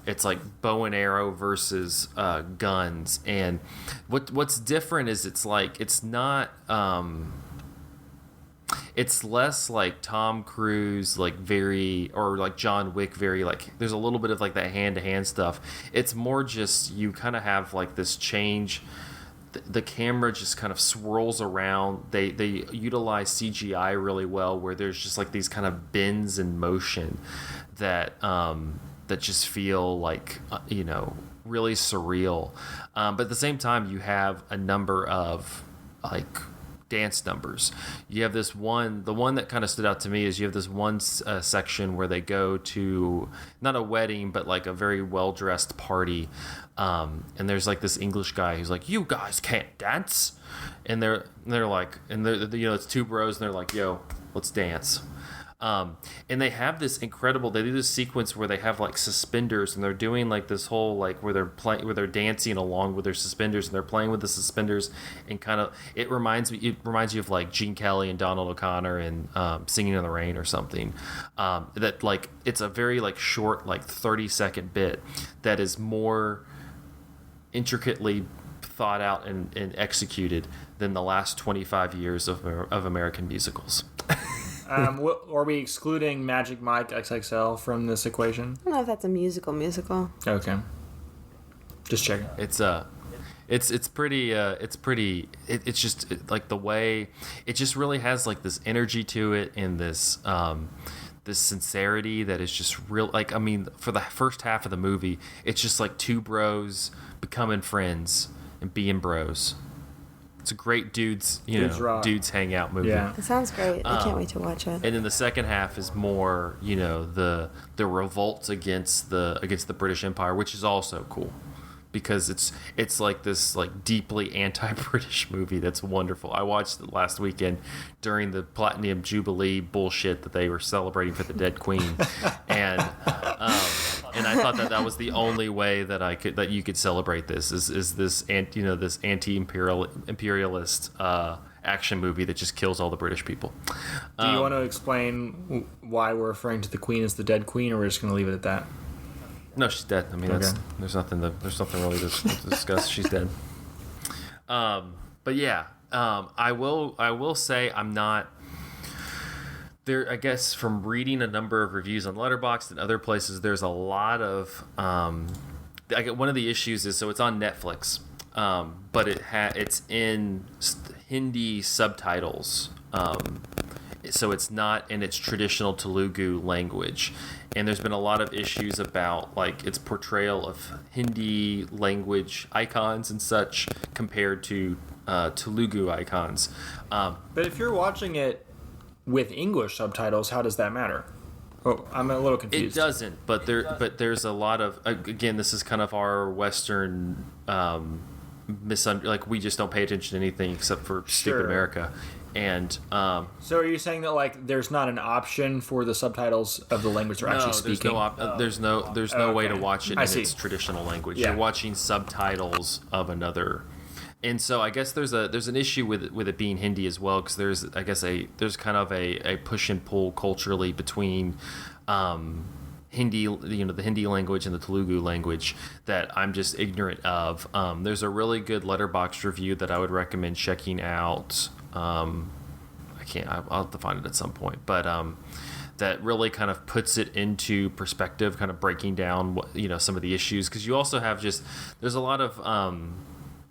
it's like bow and arrow versus guns, and what's different is it's not it's less like Tom Cruise, like very, or like John Wick, very like there's a little bit of like that hand-to-hand stuff. It's more just you kind of have like this change. The camera just kind of swirls around. They utilize CGI really well, where there's just like these kind of bends in motion that just feel like really surreal. But at the same time, you have a number of like dance numbers. You have the one that kind of stood out to me is you have this one section where they go to not a wedding, but like a very well-dressed party. And there's like this English guy who's like, you guys can't dance. And they're like, and it's two bros and they're like, yo, let's dance. And they have this incredible, they do this sequence where they have like suspenders and they're doing like this whole like where they're dancing along with their suspenders and they're playing with the suspenders and kind of, it reminds you of like Gene Kelly and Donald O'Connor and Singing in the Rain or something. That like, it's a very like short, like 30-second bit that is more intricately thought out and executed than the last 25 years of American musicals. Are we excluding Magic Mike XXL from this equation? I don't know if that's a musical. Okay. Just checking. It's just like the way it just really has like this energy to it and this sincerity that is just real. Like, I mean, for the first half of the movie, it's just like two bros becoming friends and being bros. It's a great dudes hang out movie. Yeah. It sounds great. I can't wait to watch it. And then the second half is more, the revolt against the British Empire, which is also cool because it's like this like deeply anti-British movie that's wonderful. I watched it last weekend during the Platinum Jubilee bullshit that they were celebrating for the dead Queen, and I thought that was the only way that you could celebrate this is this this anti-imperialist action movie that just kills all the British people. Do you want to explain why we're referring to the Queen as the dead Queen, or we're just going to leave it at that? No, she's dead. I mean, okay. There's nothing really to discuss. She's dead. But yeah, I will say I'm not there. I guess from reading a number of reviews on Letterboxd and other places, there's a lot of I get one of the issues is so it's on Netflix, but it's in Hindi subtitles. So it's not in its traditional Telugu language. And there's been a lot of issues about like its portrayal of Hindi language icons and such compared to Telugu icons. But if you're watching it with English subtitles, how does that matter? Oh, I'm a little confused. It doesn't, but there's a lot of, again, this is kind of our Western like we just don't pay attention to anything except for stupid America. And so are you saying that like there's not an option for the subtitles of the language they're actually speaking? There's no way to watch it in its traditional language. Yeah. You're watching subtitles of another. And so I guess there's an issue with it being Hindi as well, because there's kind of a push and pull culturally between Hindi, the Hindi language and the Telugu language that I'm just ignorant of. There's a really good Letterboxd review that I would recommend checking out. I'll have to find it at some point, but that really kind of puts it into perspective, kind of breaking down what, some of the issues, because you also have there's a lot of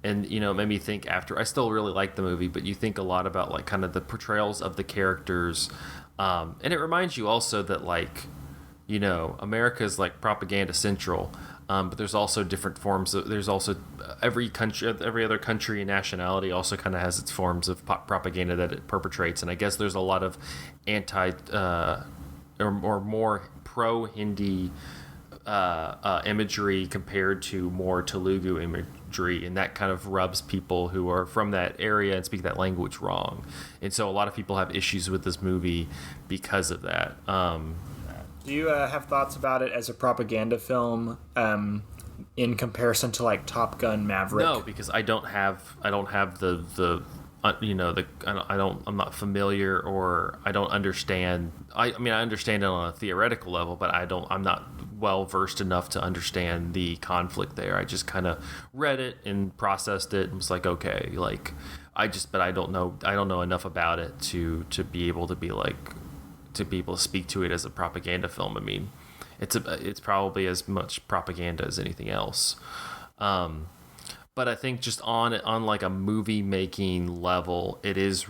and it made me think after. I still really like the movie, but you think a lot about like kind of the portrayals of the characters, and it reminds you also that like America's like propaganda central. But there's also different forms there's also every other country and nationality also kind of has its forms of propaganda that it perpetrates. And I guess there's a lot of or more pro-Hindi imagery compared to more Telugu imagery. And that kind of rubs people who are from that area and speak that language wrong. And so a lot of people have issues with this movie because of that. Do you have thoughts about it as a propaganda film in comparison to like Top Gun Maverick? No, because I don't have the I'm not familiar, or I don't understand. I understand it on a theoretical level, but I'm not well versed enough to understand the conflict there. I just kind of read it and processed it and was like, okay, like but I don't know enough about it to be able to speak to it as a propaganda film. I mean, it's probably as much propaganda as anything else. But I think just on like a movie making level, it's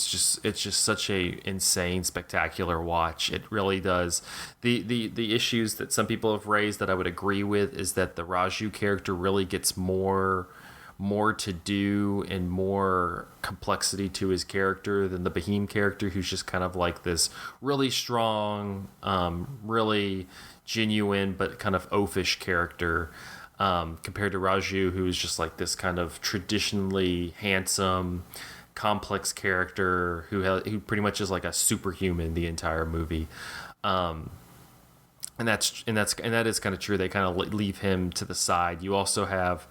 just such a insane, spectacular watch. It really does. The issues that some people have raised that I would agree with is that the Raju character really gets more more to do and more complexity to his character than the Boheme character, who's just kind of like this really strong, really genuine, but kind of oafish character, compared to Raju, who's just like this kind of traditionally handsome, complex character who pretty much is like a superhuman the entire movie. And that is kind of true. They kind of leave him to the side. You also have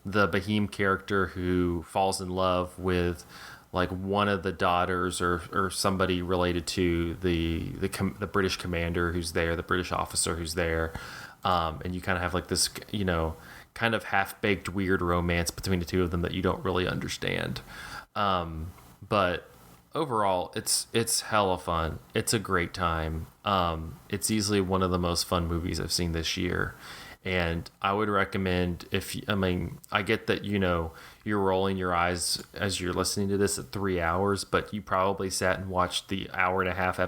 the Boheme character who falls in love with like one of the daughters or somebody related to the British commander who's there, the British officer who's there, and you kind of have like this, you know, kind of half-baked weird romance between the two of them that you don't really understand. But overall, it's hella fun. It's a great time. It's easily one of the most fun movies I've seen this year. And I would recommend I get that, you know, you're rolling your eyes as you're listening to this at 3 hours, but you probably sat and watched the hour-and-a-half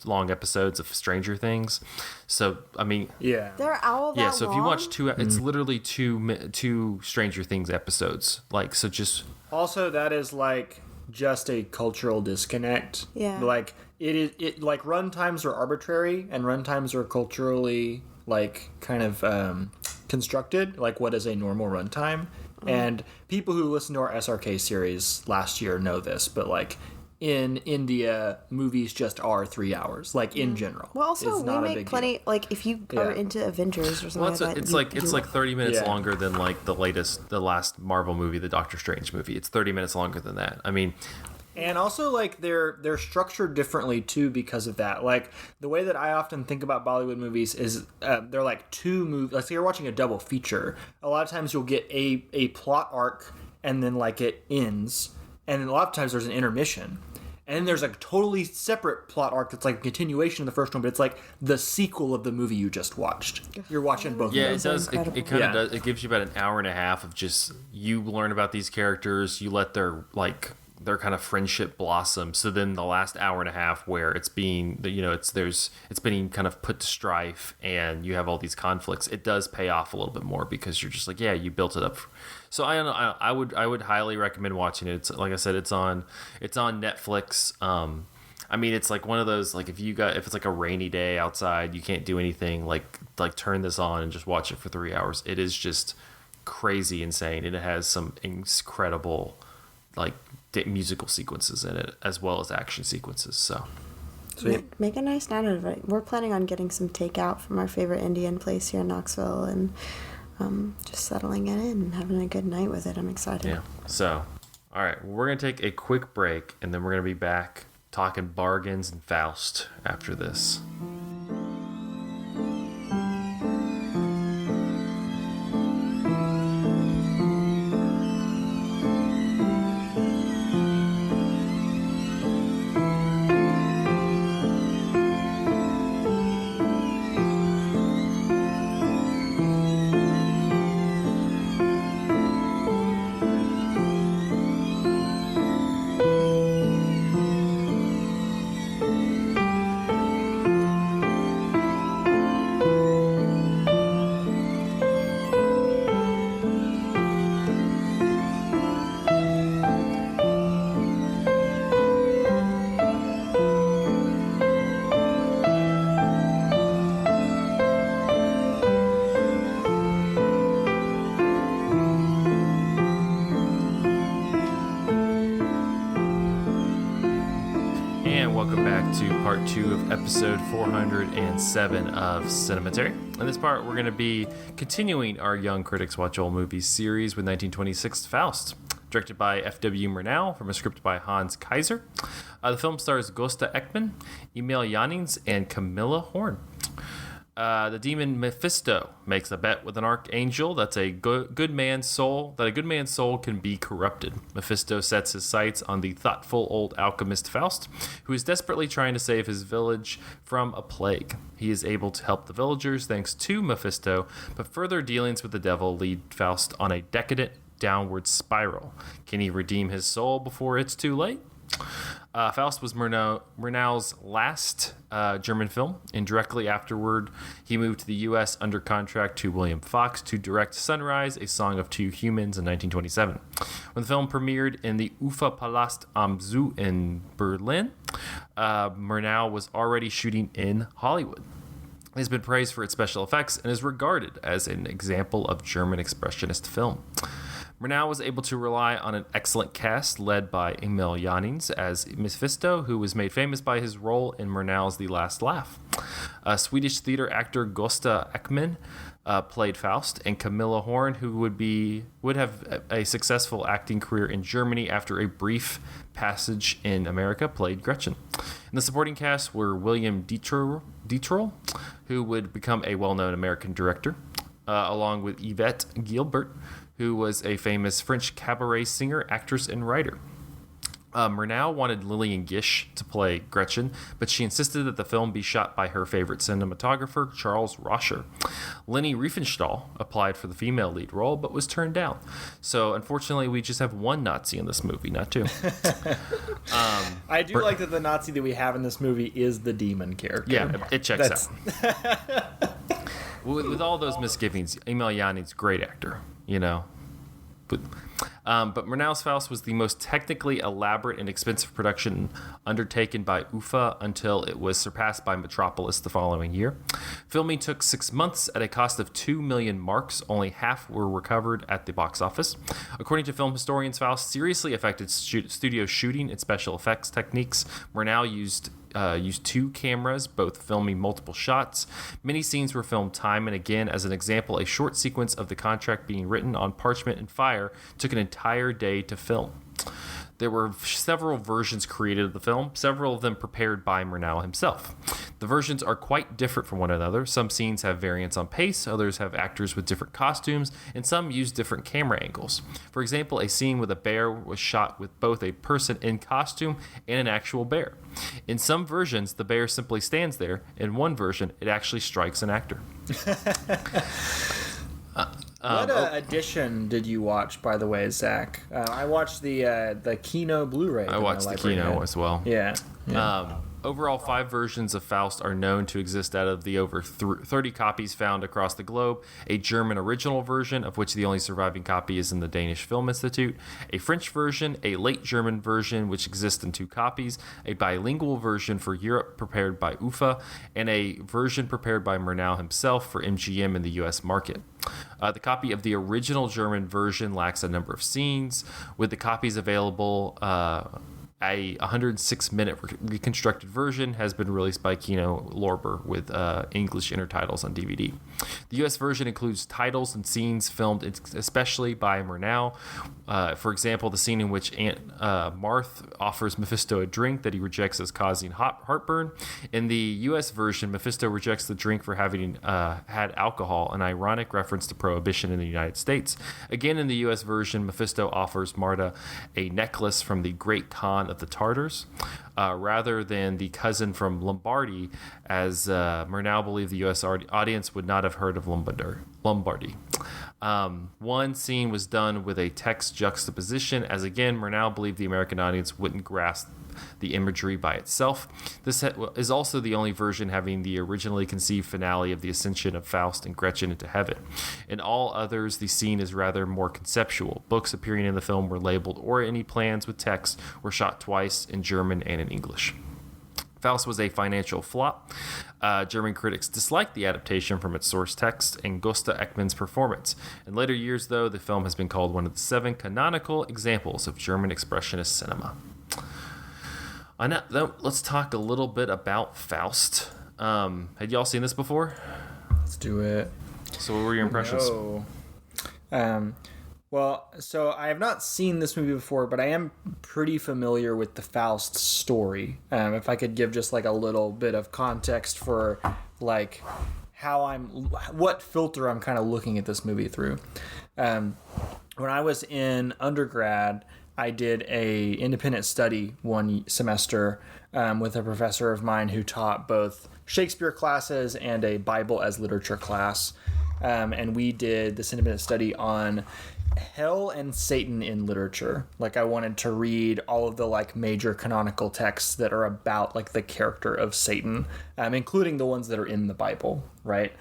long episodes of Stranger Things. So, I mean, Yeah. They're all that so if you watch it's literally two Stranger Things episodes. Like, so just Also, that is like just a cultural disconnect. Yeah. Like it like runtimes are arbitrary and runtimes are culturally like kind of constructed. Like, what is a normal runtime? And people who listen to our SRK series last year know this, but like in India, movies just are 3 hours. Like in general. Well, also It's not we a make big plenty. deal. Like if you are into Avengers or something like that, it's like 30 minutes Yeah. longer than like the last Marvel movie, the Doctor Strange movie. It's 30 minutes longer than that. I mean, And also, like, they're structured differently, too, because of that. Like, the way that I often think about Bollywood movies is they're like two movies. Let's say you're watching a double feature. A lot of times you'll get a plot arc, and then, like, it ends. And a lot of times there's an intermission. And then there's a totally separate plot arc that's like a continuation of the first one, but it's like the sequel of the movie you just watched. You're watching both yeah, of it them. does. It kind of does. It gives you about an hour and a half of just, you learn about these characters, you let their kind of friendship blossom. So then the last hour and a half where it's being, you know, it's being kind of put to strife and you have all these conflicts, it does pay off a little bit more because you're just like, yeah, you built it up. So I don't know, I would highly recommend watching it. It's like I said, it's on Netflix. I mean, it's like one of those, like if it's like a rainy day outside, you can't do anything, like turn this on and just watch it for 3 hours. It is just crazy insane, and it has some incredible like musical sequences in it as well as action sequences. So make a nice night out of it. We're planning on getting some takeout from our favorite Indian place here in Knoxville and just settling it in and having a good night with it. I'm excited. yeah. So all right, we're gonna take a quick break and then we're gonna be back talking bargains and Faust after this. To part 2 of episode 407 of Cinematary. In this part, we're going to be continuing our Young Critics Watch Old Movies series with 1926's Faust, directed by F.W. Murnau from a script by Hans Kaiser. The film stars Gösta Ekman, Emil Jannings, and Camilla Horn. The demon Mephisto makes a bet with an archangel that a good man's soul can be corrupted. Mephisto sets his sights on the thoughtful old alchemist Faust, who is desperately trying to save his village from a plague. He is able to help the villagers thanks to Mephisto, but further dealings with the devil lead Faust on a decadent downward spiral. Can he redeem his soul before it's too late? Faust was Murnau's last German film, and directly afterward, he moved to the U.S. under contract to William Fox to direct Sunrise, A Song of Two Humans in 1927. When the film premiered in the Uferpalast am Zoo in Berlin, Murnau was already shooting in Hollywood. It has been praised for its special effects and is regarded as an example of German expressionist film. Murnau was able to rely on an excellent cast led by Emil Jannings as Mephisto, who was made famous by his role in Murnau's The Last Laugh. Swedish theater actor Gösta Ekman played Faust, and Camilla Horn, who would have a successful acting career in Germany after a brief passage in America, played Gretchen. In the supporting cast were William Dietrich, who would become a well-known American director, along with Yvette Gilbert, who was a famous French cabaret singer, actress, and writer. Murnau wanted Lillian Gish to play Gretchen, but she insisted that the film be shot by her favorite cinematographer, Charles Roscher. Leni Riefenstahl applied for the female lead role, but was turned down. So, unfortunately, we just have one Nazi in this movie, not two. I do like that the Nazi that we have in this movie is the demon character. Yeah, it checks out. With all those misgivings, Emil Jannings, great actor, you know. But Murnau's Faust was the most technically elaborate and expensive production undertaken by UFA until it was surpassed by Metropolis the following year. Filming took 6 months at a cost of 2 million marks. Only half were recovered at the box office. According to film historians, Faust seriously affected studio shooting and special effects techniques. Murnau used 2 cameras, both filming multiple shots. Many scenes were filmed time and again. As an example, a short sequence of the contract being written on parchment and fire took an entire day to film. There were several versions created of the film, several of them prepared by Murnau himself. The versions are quite different from one another. Some scenes have variants on pace, others have actors with different costumes, and some use different camera angles. For example, a scene with a bear was shot with both a person in costume and an actual bear. In some versions, the bear simply stands there. In one version, it actually strikes an actor. What edition did you watch, by the way, Zach? I watched the Kino Blu-ray. I watched the Kino as well. Yeah. Overall, 5 versions of Faust are known to exist out of the over 30 copies found across the globe. A German original version, of which the only surviving copy is in the Danish Film Institute. A French version, a late German version, which exists in 2 copies. A bilingual version for Europe prepared by UFA. And a version prepared by Murnau himself for MGM in the U.S. market. The copy of the original German version lacks a number of scenes. With the copies available, a 106-minute reconstructed version has been released by Kino Lorber with English intertitles on DVD. The U.S. version includes titles and scenes filmed especially by Murnau. For example, the scene in which Aunt Marthe offers Mephisto a drink that he rejects as causing heartburn. In the U.S. version, Mephisto rejects the drink for having had alcohol, an ironic reference to prohibition in the United States. Again, in the U.S. version, Mephisto offers Marta a necklace from the Great Khan of the Tartars, rather than the cousin from Lombardy, as Murnau believed the U.S. audience would not have heard of Lombardy. One scene was done with a text juxtaposition, as again, Murnau believed the American audience wouldn't grasp the imagery by itself. This is also the only version having the originally conceived finale of the ascension of Faust and Gretchen into heaven. In all others, the scene is rather more conceptual. Books appearing in the film were labeled, or any plans with text were shot twice in German and in English. Faust was a financial flop. German critics disliked the adaptation from its source text and Gösta Ekman's performance. In later years, though, the film has been called one of the 7 canonical examples of German expressionist cinema. Let's talk a little bit about Faust. Had y'all seen this before? Let's do it. So what were your impressions? No. Well, so I have not seen this movie before, but I am pretty familiar with the Faust story. If I could give just like a little bit of context for like what filter I'm kind of looking at this movie through. When I was in undergrad, I did a independent study one semester with a professor of mine who taught both Shakespeare classes and a Bible as literature class. And we did this independent study on hell and Satan in literature. Like, I wanted to read all of the like major canonical texts that are about like the character of Satan, including the ones that are in the Bible, right?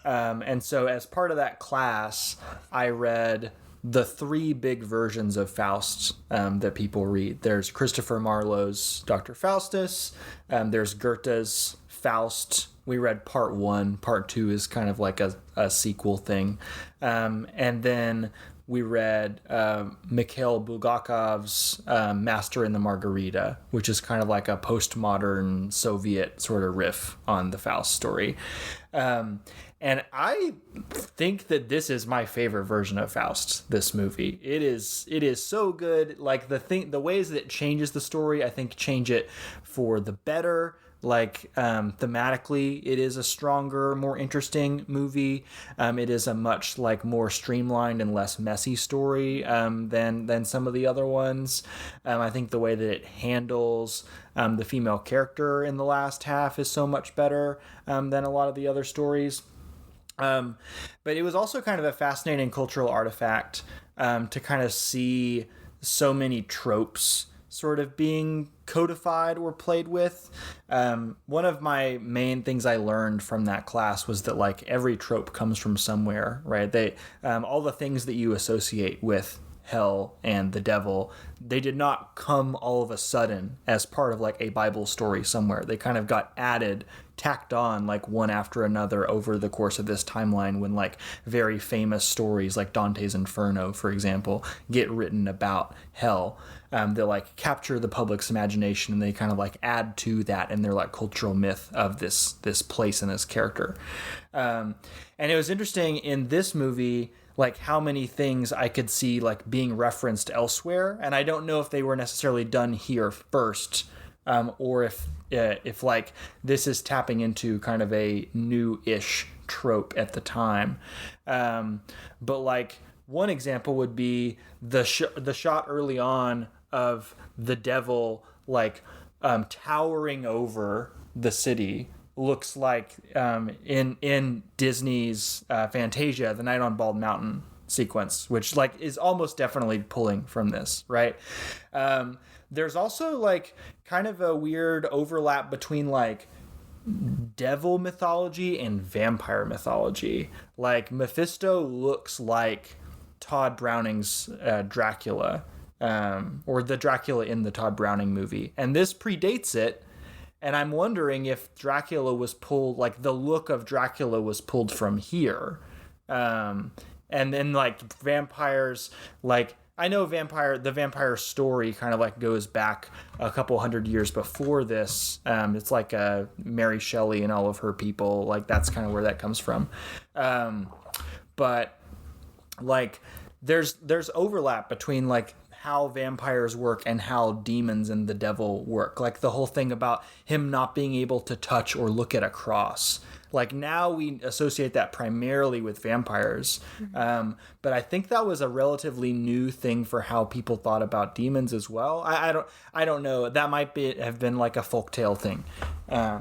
And so as part of that class, I read the 3 big versions of Faust that people read. There's Christopher Marlowe's Dr. Faustus. There's Goethe's Faust. We read part 1. Part 2 is kind of like a sequel thing. And then we read Mikhail Bulgakov's Master and the Margarita, which is kind of like a postmodern Soviet sort of riff on the Faust story. And I think that this is my favorite version of Faust, this movie. It is so good. Like, the ways that it changes the story, I think change it for the better. Like, thematically, it is a stronger, more interesting movie. It is a much like more streamlined and less messy story than some of the other ones. I think the way that it handles the female character in the last half is so much better than a lot of the other stories. But it was also kind of a fascinating cultural artifact to kind of see so many tropes sort of being codified or played with. One of my main things I learned from that class was that like every trope comes from somewhere, right? They all the things that you associate with hell and the devil, they did not come all of a sudden as part of like a Bible story somewhere. They kind of got added, tacked on like one after another over the course of this timeline when like very famous stories like Dante's Inferno, for example, get written about hell. They like capture the public's imagination and they kind of like add to that in their like cultural myth of this place and this character. And it was interesting in this movie, like how many things I could see like being referenced elsewhere. And I don't know if they were necessarily done here first, or if like this is tapping into kind of a new-ish trope at the time. But like one example would be the shot early on of the devil like towering over the city. Looks like in Disney's Fantasia, the Night on Bald Mountain sequence, which like is almost definitely pulling from this, right? There's also like kind of a weird overlap between like devil mythology and vampire mythology. Like Mephisto looks like Todd Browning's Dracula, or the Dracula in the Todd Browning movie, and this predates it. And I'm wondering if Dracula was pulled, like the look of Dracula was pulled from here. And then like vampires, like I know the vampire story kind of like goes back a couple hundred years before this. It's like Mary Shelley and all of her people, like that's kind of where that comes from. But like there's overlap between like how vampires work and how demons and the devil work. Like the whole thing about him not being able to touch or look at a cross. Like now we associate that primarily with vampires. But I think that was a relatively new thing for how people thought about demons as well. I don't know. That might have been like a folktale thing. Yeah.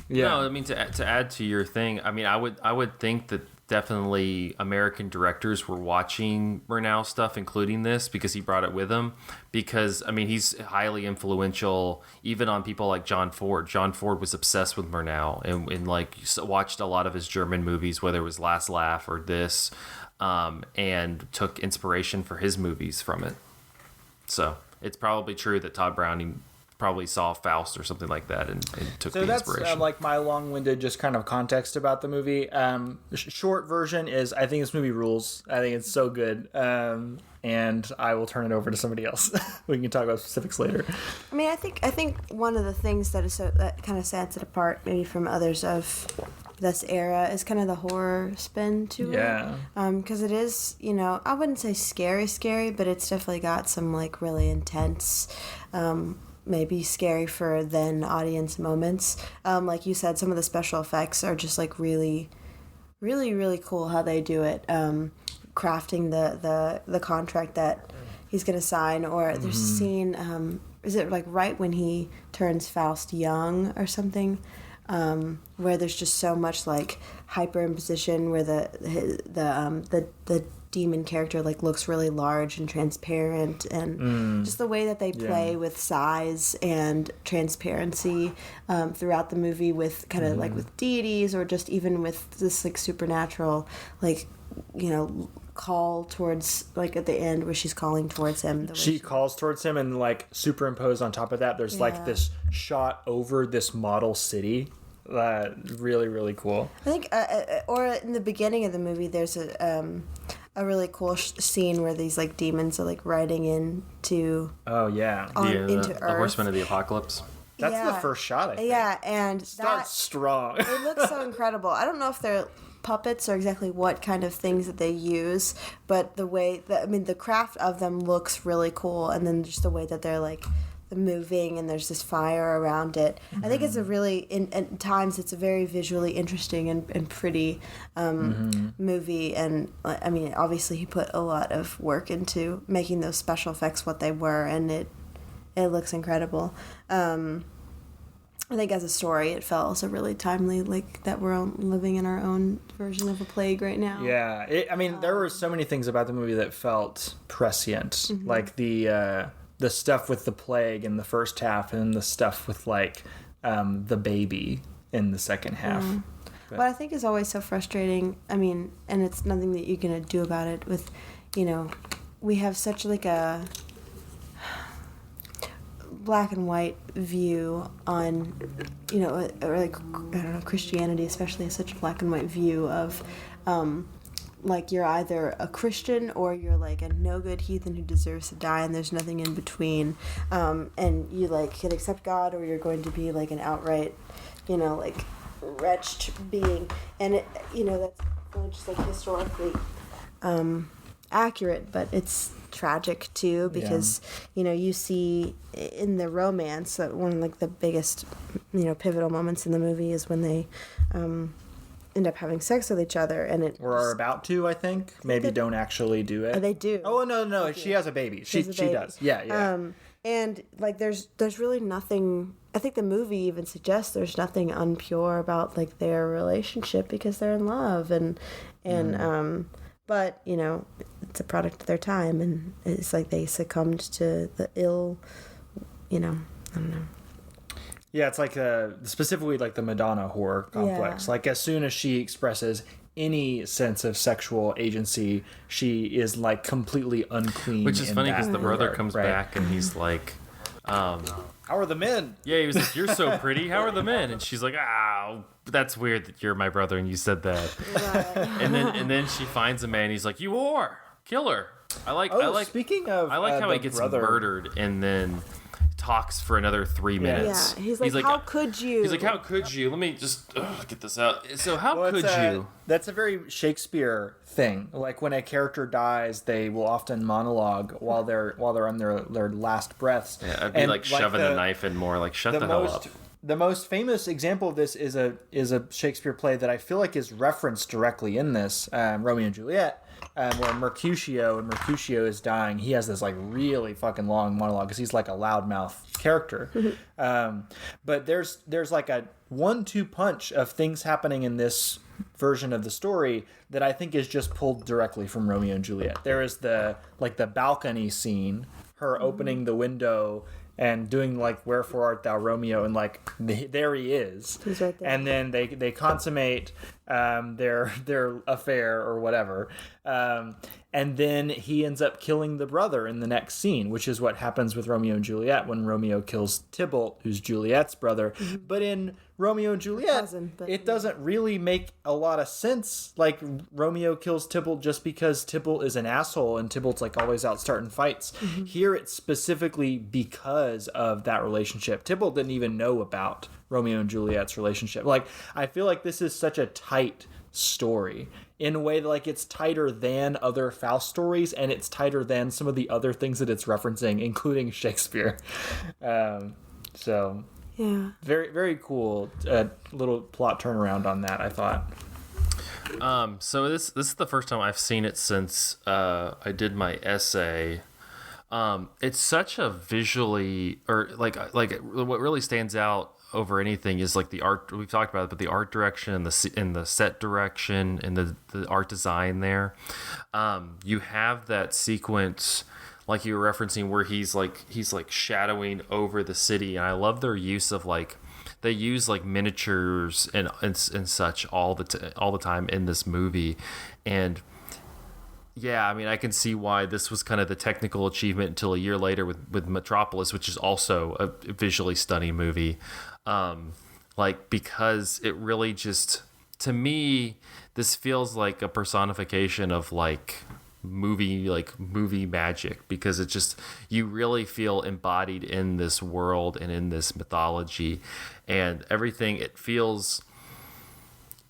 No, I mean to add to your thing, I mean I would think that definitely American directors were watching Murnau stuff, including this, because he brought it with him. Because, I mean, he's highly influential, even on people like John Ford. John Ford was obsessed with Murnau and like, watched a lot of his German movies, whether it was Last Laugh or this, and took inspiration for his movies from it. So, it's probably true that Todd Browning probably saw Faust or something like that and took the inspiration. So that's like my long-winded just kind of context about the movie. Short version is I think this movie rules. I think it's so good. And I will turn it over to somebody else. We can talk about specifics later. I mean, I think one of the things that kind of sets it apart maybe from others of this era is kind of the horror spin to it. Yeah. Because it is, I wouldn't say scary, but it's definitely got some like really intense, maybe scary for then audience moments. Like you said, some of the special effects are just like really, really, really cool how they do it. Crafting the contract that he's gonna sign, or there's a scene. Is it like right when he turns Faust young or something? Where there's just so much like hyperimposition, where the demon character like looks really large and transparent, and just the way that they play with size and transparency throughout the movie with kind of like with deities or just even with this like supernatural like call towards like at the end where she's calling towards him. She calls towards him, and like superimposed on top of that there's like this shot over this model city. Really, really cool. I think or in the beginning of the movie there's a really cool scene where these like demons are like riding into into Earth. The Horsemen of the Apocalypse. That's the first shot, I think. Yeah, and starts strong. It looks so incredible. I don't know if they're puppets or exactly what kind of things that they use, but the way that the craft of them looks really cool, and then just the way that they're like moving and there's this fire around it. I think it's a really at times it's a very visually interesting and pretty movie, and I mean obviously he put a lot of work into making those special effects what they were, and it looks incredible. I think as a story, it felt also really timely, like that we're all living in our own version of a plague right now. Yeah, there were so many things about the movie that felt prescient, like the stuff with the plague in the first half, and the stuff with like the baby in the second half. What I think is always so frustrating, and it's nothing that you're gonna do about it. With, we have such like a black and white view on, or like, I don't know, Christianity especially has such a black and white view of, like you're either a Christian or you're like a no good heathen who deserves to die, and there's nothing in between, and you like can accept God, or you're going to be like an outright, like wretched being, and it, that's not just like historically accurate, but it's tragic too, because you see in the romance that one of like the biggest pivotal moments in the movie is when they end up having sex with each other, and it or are about to, I think maybe don't actually do it. They do. Oh no, she has a baby. She does. Yeah. And like there's really nothing, I think the movie even suggests there's nothing unpure about like their relationship, because they're in love, and but it's a product of their time, and it's like they succumbed to the ill, I don't know. Yeah, it's like specifically like the Madonna horror complex. Yeah. Like as soon as she expresses any sense of sexual agency, she is like completely unclean. Which is funny because the brother comes back and he's like, how are the men? Yeah, he was like, "You're so pretty. How are the men?" And she's like, that's weird that you're my brother and you said that. Right. And then she finds a man. He's like, "You whore, kill her." I like. Speaking of, I like how he gets murdered and then talks for another 3 minutes. Yeah, he's like, how could you? He's like, how could you? Let me just get this out. So how could you? That's a very Shakespeare thing. Like when a character dies, they will often monologue while they're on their last breaths. Yeah, I'd be like shoving the knife in more. Like shut the hell up. The most famous example of this is a Shakespeare play that I feel like is referenced directly in this, Romeo and Juliet. Where Mercutio is dying, he has this like really fucking long monologue because he's like a loudmouth character. But there's like a 1-2 punch of things happening in this version of the story that I think is just pulled directly from Romeo and Juliet. There is the balcony scene, her opening the window and doing like "Wherefore art thou, Romeo," and like there he is. He's right there. And then they consummate their affair or whatever, and then he ends up killing the brother in the next scene, which is what happens with Romeo and Juliet when Romeo kills Tybalt, who's Juliet's brother. But in Romeo and Juliet, it doesn't really make a lot of sense. Like Romeo kills Tybalt just because Tybalt is an asshole and Tybalt's like always out starting fights. Here it's specifically because of that relationship. Tybalt didn't even know about Romeo and Juliet's relationship. Like I feel like this is such a tight story in a way that like it's tighter than other Faust stories, and it's tighter than some of the other things that it's referencing, including Shakespeare. So yeah, very, very cool little plot turnaround on that, I thought. So this is the first time I've seen it since I did my essay It's such a visually, or what really stands out over anything is like the art. We've talked about it, but the art direction and the set direction and the art design there. You have that sequence like you were referencing where he's like shadowing over the city, and I love their use of like they use like miniatures and such all the time in this movie. And yeah, I mean, I can see why this was kind of the technical achievement until a year later with Metropolis, which is also a visually stunning movie. Because it really just, to me, this feels like a personification of movie magic, because it just, you really feel embodied in this world and in this mythology and everything.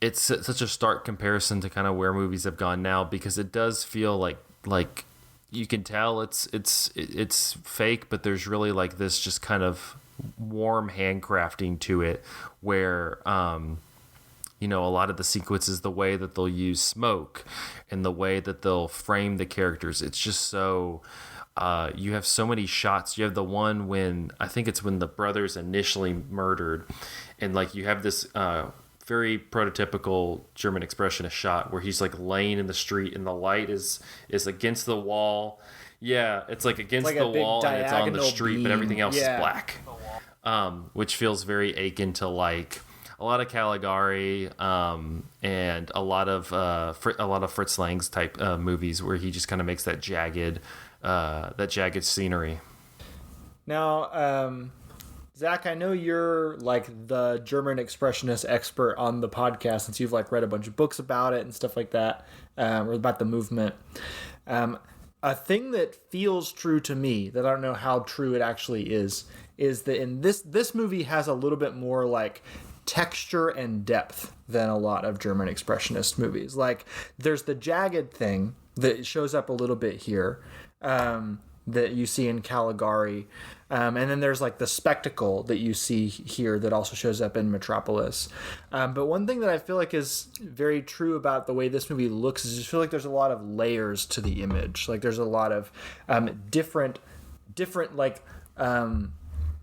It's such a stark comparison to kind of where movies have gone now, because it does feel like you can tell it's fake, but there's really like this just kind of warm handcrafting to it, where a lot of the sequences, the way that they'll use smoke and the way that they'll frame the characters, it's just so you have so many shots. You have the one when I think it's when the brother's initially murdered, and like you have this very prototypical German expressionist shot where he's like laying in the street and the light is against the wall. Yeah, it's like against the wall and it's on the street, but everything else is black. Which feels very akin to like a lot of Caligari and a lot of Fritz Lang's type movies where he just kind of makes that jagged scenery. Now, Zach, I know you're like the German expressionist expert on the podcast, since you've like read a bunch of books about it and stuff like that, or about the movement. A thing that feels true to me, that I don't know how true it actually is that in this movie has a little bit more like texture and depth than a lot of German expressionist movies. Like there's the jagged thing that shows up a little bit here, that you see in Caligari. And then there's like the spectacle that you see here that also shows up in Metropolis. But one thing that I feel like is very true about the way this movie looks is I just feel like there's a lot of layers to the image. Like there's a lot of different like,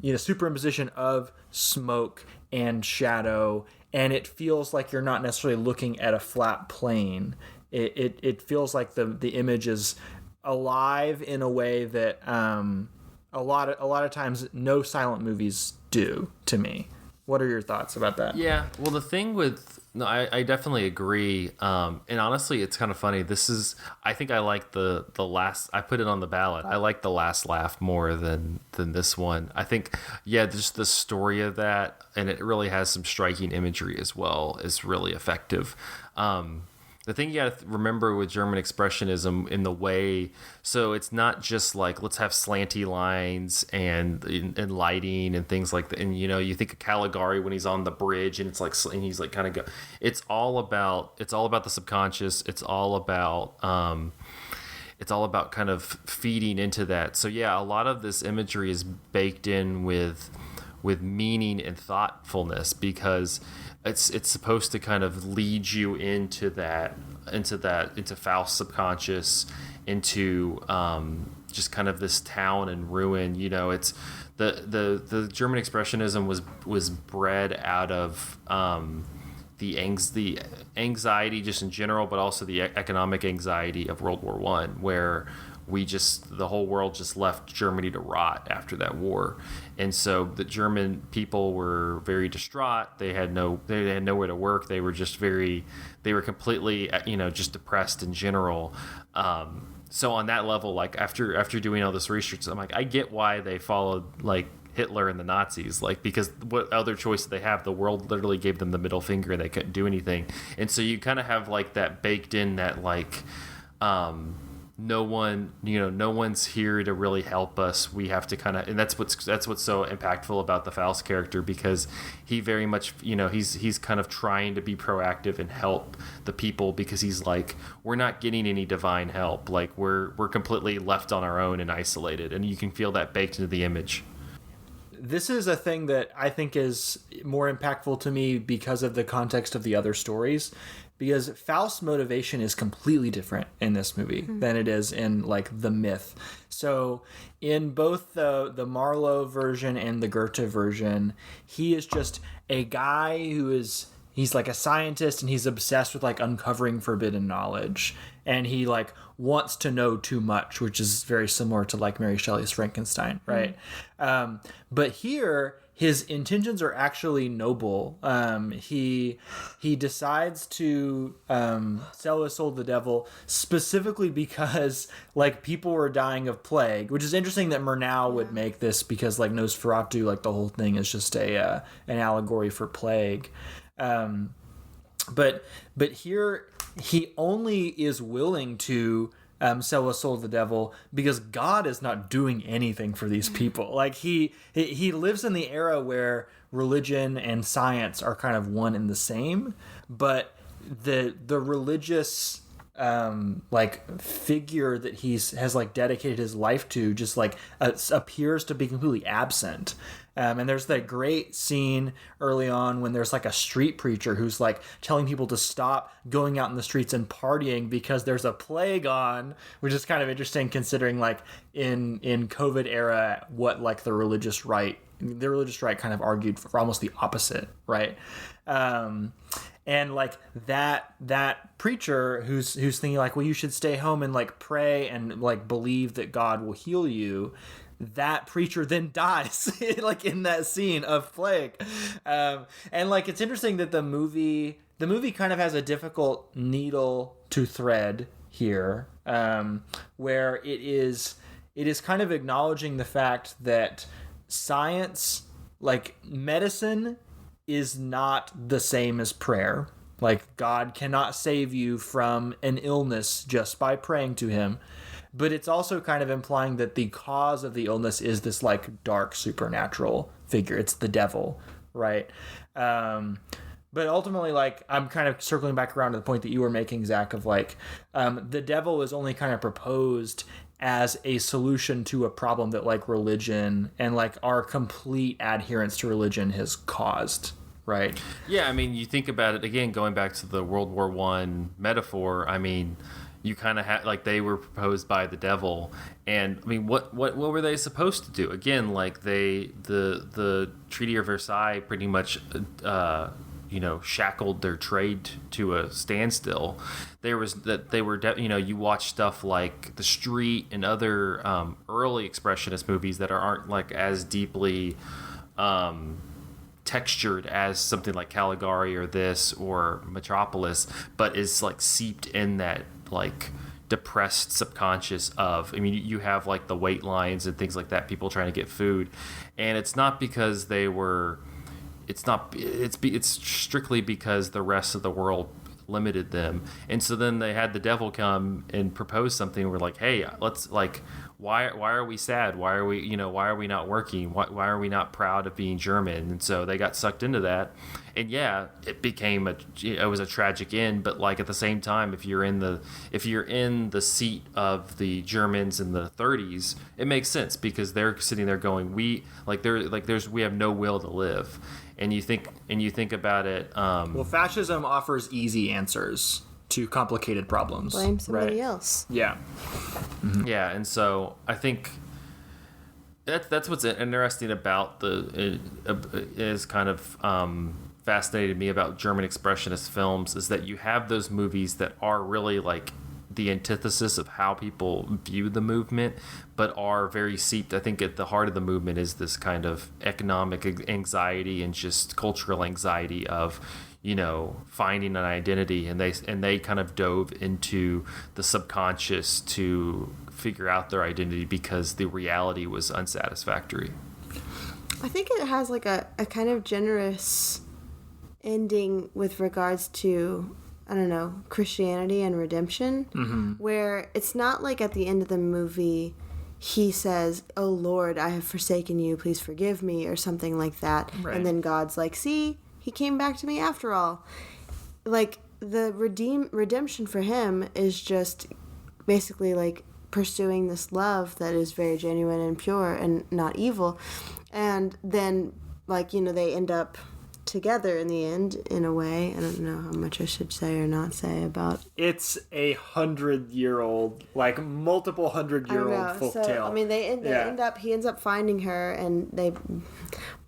superimposition of smoke and shadow. And it feels like you're not necessarily looking at a flat plane. It feels like the image is alive in a way that a lot of times no silent movies do to me. What are your thoughts about that? Yeah, well, the thing with I definitely agree. And honestly, it's kind of funny. I think I like the last. I put it on the ballot. I like The Last Laugh more than this one. I think, yeah, just the story of that, and it really has some striking imagery as well, is really effective. The thing you got to remember with German expressionism in the way, so it's not just like let's have slanty lines and lighting and things like that. And you think of Caligari when he's on the bridge and it's like, and he's like kind of it's all about the subconscious. It's all about kind of feeding into that. So yeah, a lot of this imagery is baked in with meaning and thoughtfulness, because it's supposed to kind of lead you into Faust's subconscious, into just kind of this town in ruin. It's the German expressionism was bred out of the anxiety just in general, but also the economic anxiety of World War I, where the whole world just left Germany to rot after that war. And so the German people were very distraught. They had nowhere to work. They were completely, just depressed in general. So on that level, like after doing all this research, I'm like, I get why they followed like Hitler and the Nazis, like, because what other choice did they have? The world literally gave them the middle finger and they couldn't do anything. And so you kind of have like that baked in, that like, no one's here to really help us. We have to kind of, and that's what's so impactful about the Faust character, because he very much, he's kind of trying to be proactive and help the people, because he's like, we're not getting any divine help. Like we're completely left on our own and isolated, and you can feel that baked into the image. This is a thing that I think is more impactful to me because of the context of the other stories, because Faust's motivation is completely different in this movie than it is in like the myth. So in both the Marlowe version and the Goethe version, he is just a guy he's like a scientist, and he's obsessed with like uncovering forbidden knowledge, and he like wants to know too much, which is very similar to like Mary Shelley's Frankenstein, right? But here his intentions are actually noble. He decides to sell his soul to the devil specifically because like people were dying of plague, which is interesting that Murnau would make this, because like Nosferatu, like the whole thing is just an allegory for plague. But here he only is willing to sell his soul to the devil because God is not doing anything for these people. Like he lives in the era where religion and science are kind of one and the same, but the religious like figure that has like dedicated his life to just like appears to be completely absent. And there's that great scene early on when there's like a street preacher who's like telling people to stop going out in the streets and partying because there's a plague on, which is kind of interesting considering like in COVID era what like the religious right kind of argued for almost the opposite, right? And like that preacher who's thinking like, well, you should stay home and like pray and like believe that God will heal you. That preacher then dies like in that scene of plague. And like it's interesting that the movie kind of has a difficult needle to thread here, where it is kind of acknowledging the fact that science, like medicine, is not the same as prayer. Like God cannot save you from an illness just by praying to him. But it's also kind of implying that the cause of the illness is this like dark supernatural figure. It's the devil, right? But ultimately, like I'm kind of circling back around to the point that you were making, Zach, of like the devil is only kind of proposed as a solution to a problem that like religion and like our complete adherence to religion has caused. Right. Yeah, I mean, you think about it again, going back to the World War I metaphor. I mean, you kind of had like they were proposed by the devil, and I mean, what were they supposed to do? Again, like the Treaty of Versailles pretty much shackled their trade to a standstill. You watch stuff like The Street and other early expressionist movies that aren't like as deeply textured as something like Caligari or this or Metropolis, but is like seeped in that like depressed subconscious of, I mean, you have like the wait lines and things like that, people trying to get food, and it's not because it's strictly because the rest of the world limited them. And so then they had the devil come and propose something. We're like, hey, let's like, why are we sad? Why are we not working? Why are we not proud of being German? And so they got sucked into that. And yeah, it was a tragic end, but like at the same time, if you're in the seat of the Germans in the 30s, it makes sense because they're sitting there going, we have no will to live. And you think about it. Well, fascism offers easy answers to complicated problems. Blame somebody right? else. Yeah. Mm-hmm. Yeah, and so I think that's what's interesting about is kind of fascinated me about German expressionist films is that you have those movies that are really like the antithesis of how people view the movement, but are very seeped. I think at the heart of the movement is this kind of economic anxiety and just cultural anxiety of, finding an identity, and they kind of dove into the subconscious to figure out their identity because the reality was unsatisfactory. I think it has like a kind of generous ending with regards to, I don't know, Christianity and redemption, where it's not like at the end of the movie he says, "Oh Lord, I have forsaken you, please forgive me," or something like that. Right. And then God's like, "See, he came back to me after all." Like the redemption for him is just basically like pursuing this love that is very genuine and pure and not evil. And then they end up together in the end, in a way. I don't know how much I should say or not say about. It's 100-year-old, like multiple 100-year-old folktale. I mean, they end up. He ends up finding her, and they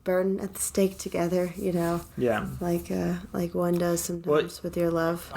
burn at the stake together. Yeah. Like one does sometimes with your love.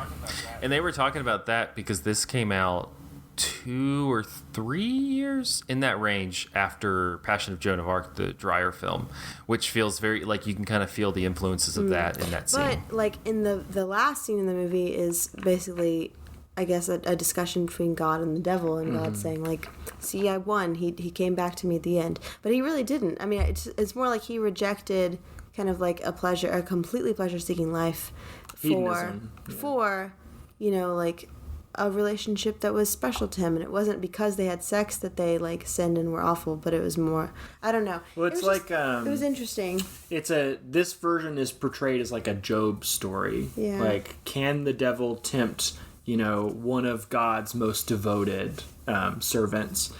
And they were talking about that because this came out 2 or 3 years in that range after Passion of Joan of Arc, the Dreyer film, which feels very like you can kind of feel the influences of that in that scene. But like in the last scene in the movie is basically, I guess, a discussion between God and the devil, and God saying like, "See, I won. He came back to me at the end," but he really didn't. I mean, it's more like he rejected kind of like a completely pleasure-seeking life for like a relationship that was special to him, and it wasn't because they had sex that they like sinned and were awful, but it was more, I don't know. Well, it's it was interesting. This version is portrayed as like a Job story. Yeah. Like, can the devil tempt, one of God's most devoted servants?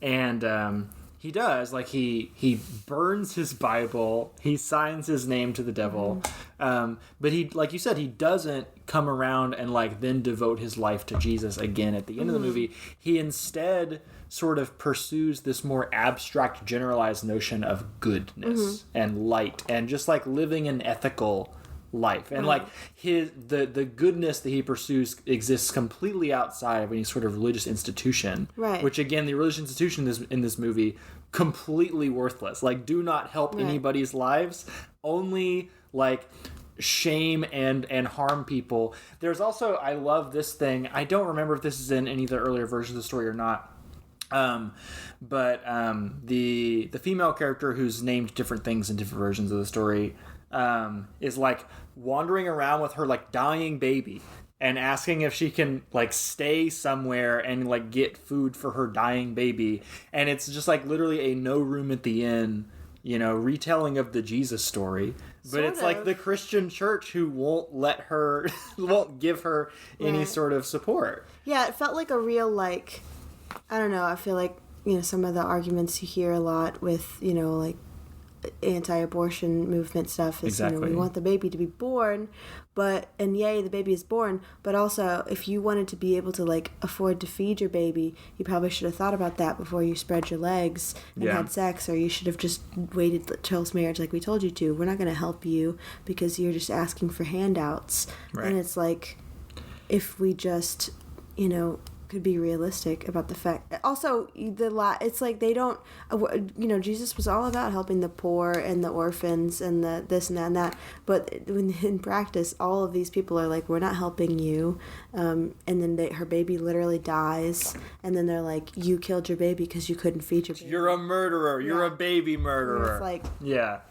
And he does. Like, he burns his Bible, he signs his name to the devil, but he, like you said, he doesn't come around and like then devote his life to Jesus again at the end of the movie. He instead sort of pursues this more abstract, generalized notion of goodness and light, and just like living an ethical life. And like the goodness that he pursues exists completely outside of any sort of religious institution, right? Which again, the religious institution in this movie, completely worthless. Like, do not help anybody's lives, only like shame and harm people. There's also, I love this thing, I don't remember if this is in any of the earlier versions of the story or not, but the female character who's named different things in different versions of the story is like wandering around with her like dying baby and asking if she can like stay somewhere and like get food for her dying baby, and it's just like literally a no room at the inn, retelling of the Jesus story. But it's like the Christian church who won't give her any sort of support. Yeah, it felt like a real, like, I don't know, I feel like, some of the arguments you hear a lot with, like, anti-abortion movement stuff is, we want the baby to be born, and yay, the baby is born, but also if you wanted to be able to like afford to feed your baby, you probably should have thought about that before you spread your legs and had sex, or you should have just waited till marriage like we told you to. We're not going to help you because you're just asking for handouts. Right. And it's like, if we just could be realistic about the fact. Also, it's like they don't, Jesus was all about helping the poor and the orphans and the this and that and that, but in practice, all of these people are like, we're not helping you, and then her baby literally dies, and then they're like, you killed your baby because you couldn't feed your baby. You're a murderer. You're a baby murderer. And it's like,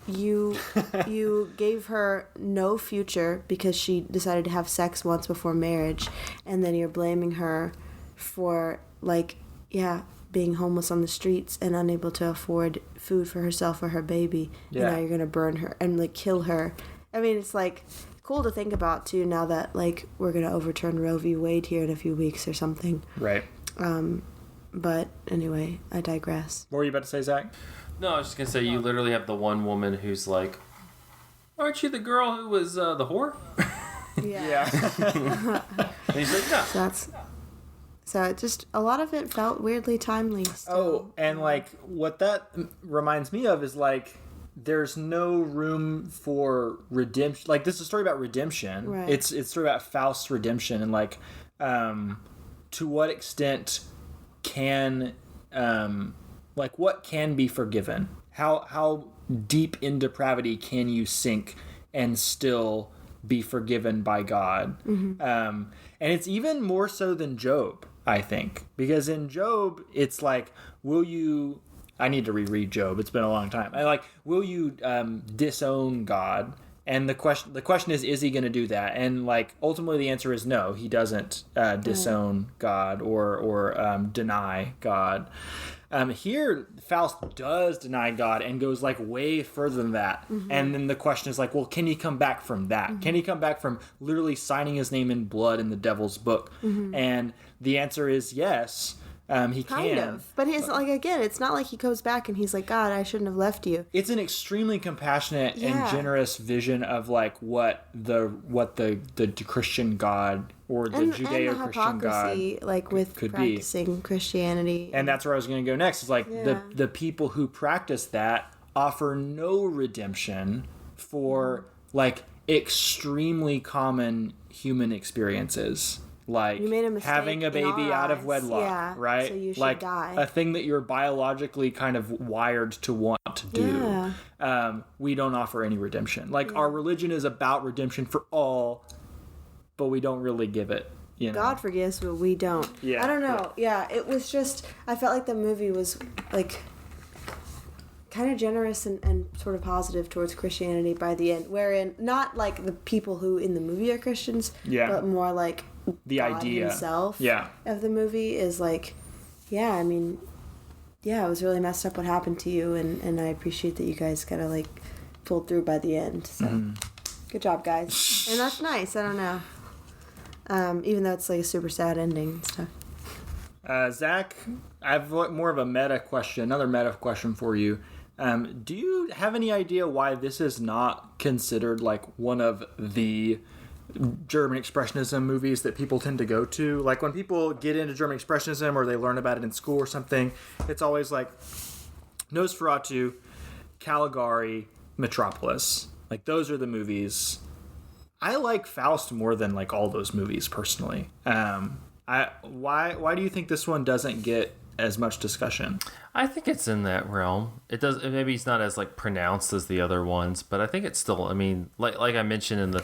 you gave her no future because she decided to have sex once before marriage, and then you're blaming her for being homeless on the streets and unable to afford food for herself or her baby. And now you're gonna burn her and like kill her. I mean, it's like cool to think about too, now that like we're gonna overturn Roe v. Wade here in a few weeks or something. Right. But anyway, I digress. What were you about to say, Zach? No, I was just gonna say, you literally have the one woman who's like, aren't you the girl who was the whore? Yeah. And he's like, no. So it just, a lot of it felt weirdly timely still. Oh, and like what that reminds me of is like, there's no room for redemption. Like, this is a story about redemption. Right. It's a story about Faust's redemption, and like, to what extent can, what can be forgiven? How deep in depravity can you sink and still be forgiven by God? Mm-hmm. And it's even more so than Job, I think, because in Job, it's like, I need to reread Job. It's been a long time. Will you disown God? And the question is he going to do that? And like, ultimately the answer is no, he doesn't disown God or deny God. Here, Faust does deny God and goes like way further than that. Mm-hmm. And then the question is like, well, can he come back from that? Mm-hmm. Can he come back from literally signing his name in blood in the devil's book? Mm-hmm. And the answer is yes. He kind can. of. But it's like, again, it's not like he goes back and he's like, God, I shouldn't have left you. It's an extremely compassionate Yeah. and generous vision of like what the Christian God or the Judeo-Christian God like with could practicing Christianity. And that's where I was going to go next. Is like Yeah. the people who practice that offer no redemption for like extremely common human experiences. Like You made a mistake having a in baby our out of eyes. wedlock, Yeah, right? so you should like die. a thing that you're biologically kind of wired to want to do. Yeah. We don't offer any redemption. Like our religion is about redemption for all, but we don't really give it. You know? God forgives, but we don't. Yeah, I don't know. Yeah, it was just, I felt like the movie was like kind of generous and sort of positive towards Christianity by the end, wherein not like the people who in the movie are Christians, but more like the God idea himself Yeah. of the movie is like, yeah, I mean, yeah, it was really messed up what happened to you, and I appreciate that you guys kind of like pulled through by the end. So good job, guys. And that's nice. I don't know. Even though it's like a super sad ending and stuff. Zach, I have more of a meta question, another meta question for you. Do you have any idea why this is not considered like one of the German Expressionism movies that people tend to go to? Like when people get into German Expressionism or they learn about it in school or something, it's always like Nosferatu, Caligari, Metropolis. Like those are the movies. I like Faust more than like all those movies personally. Why do you think this one doesn't get as much discussion? I think it's in that realm. It does. Maybe it's not as like pronounced as the other ones, but I think it's still. I mean, like I mentioned in the.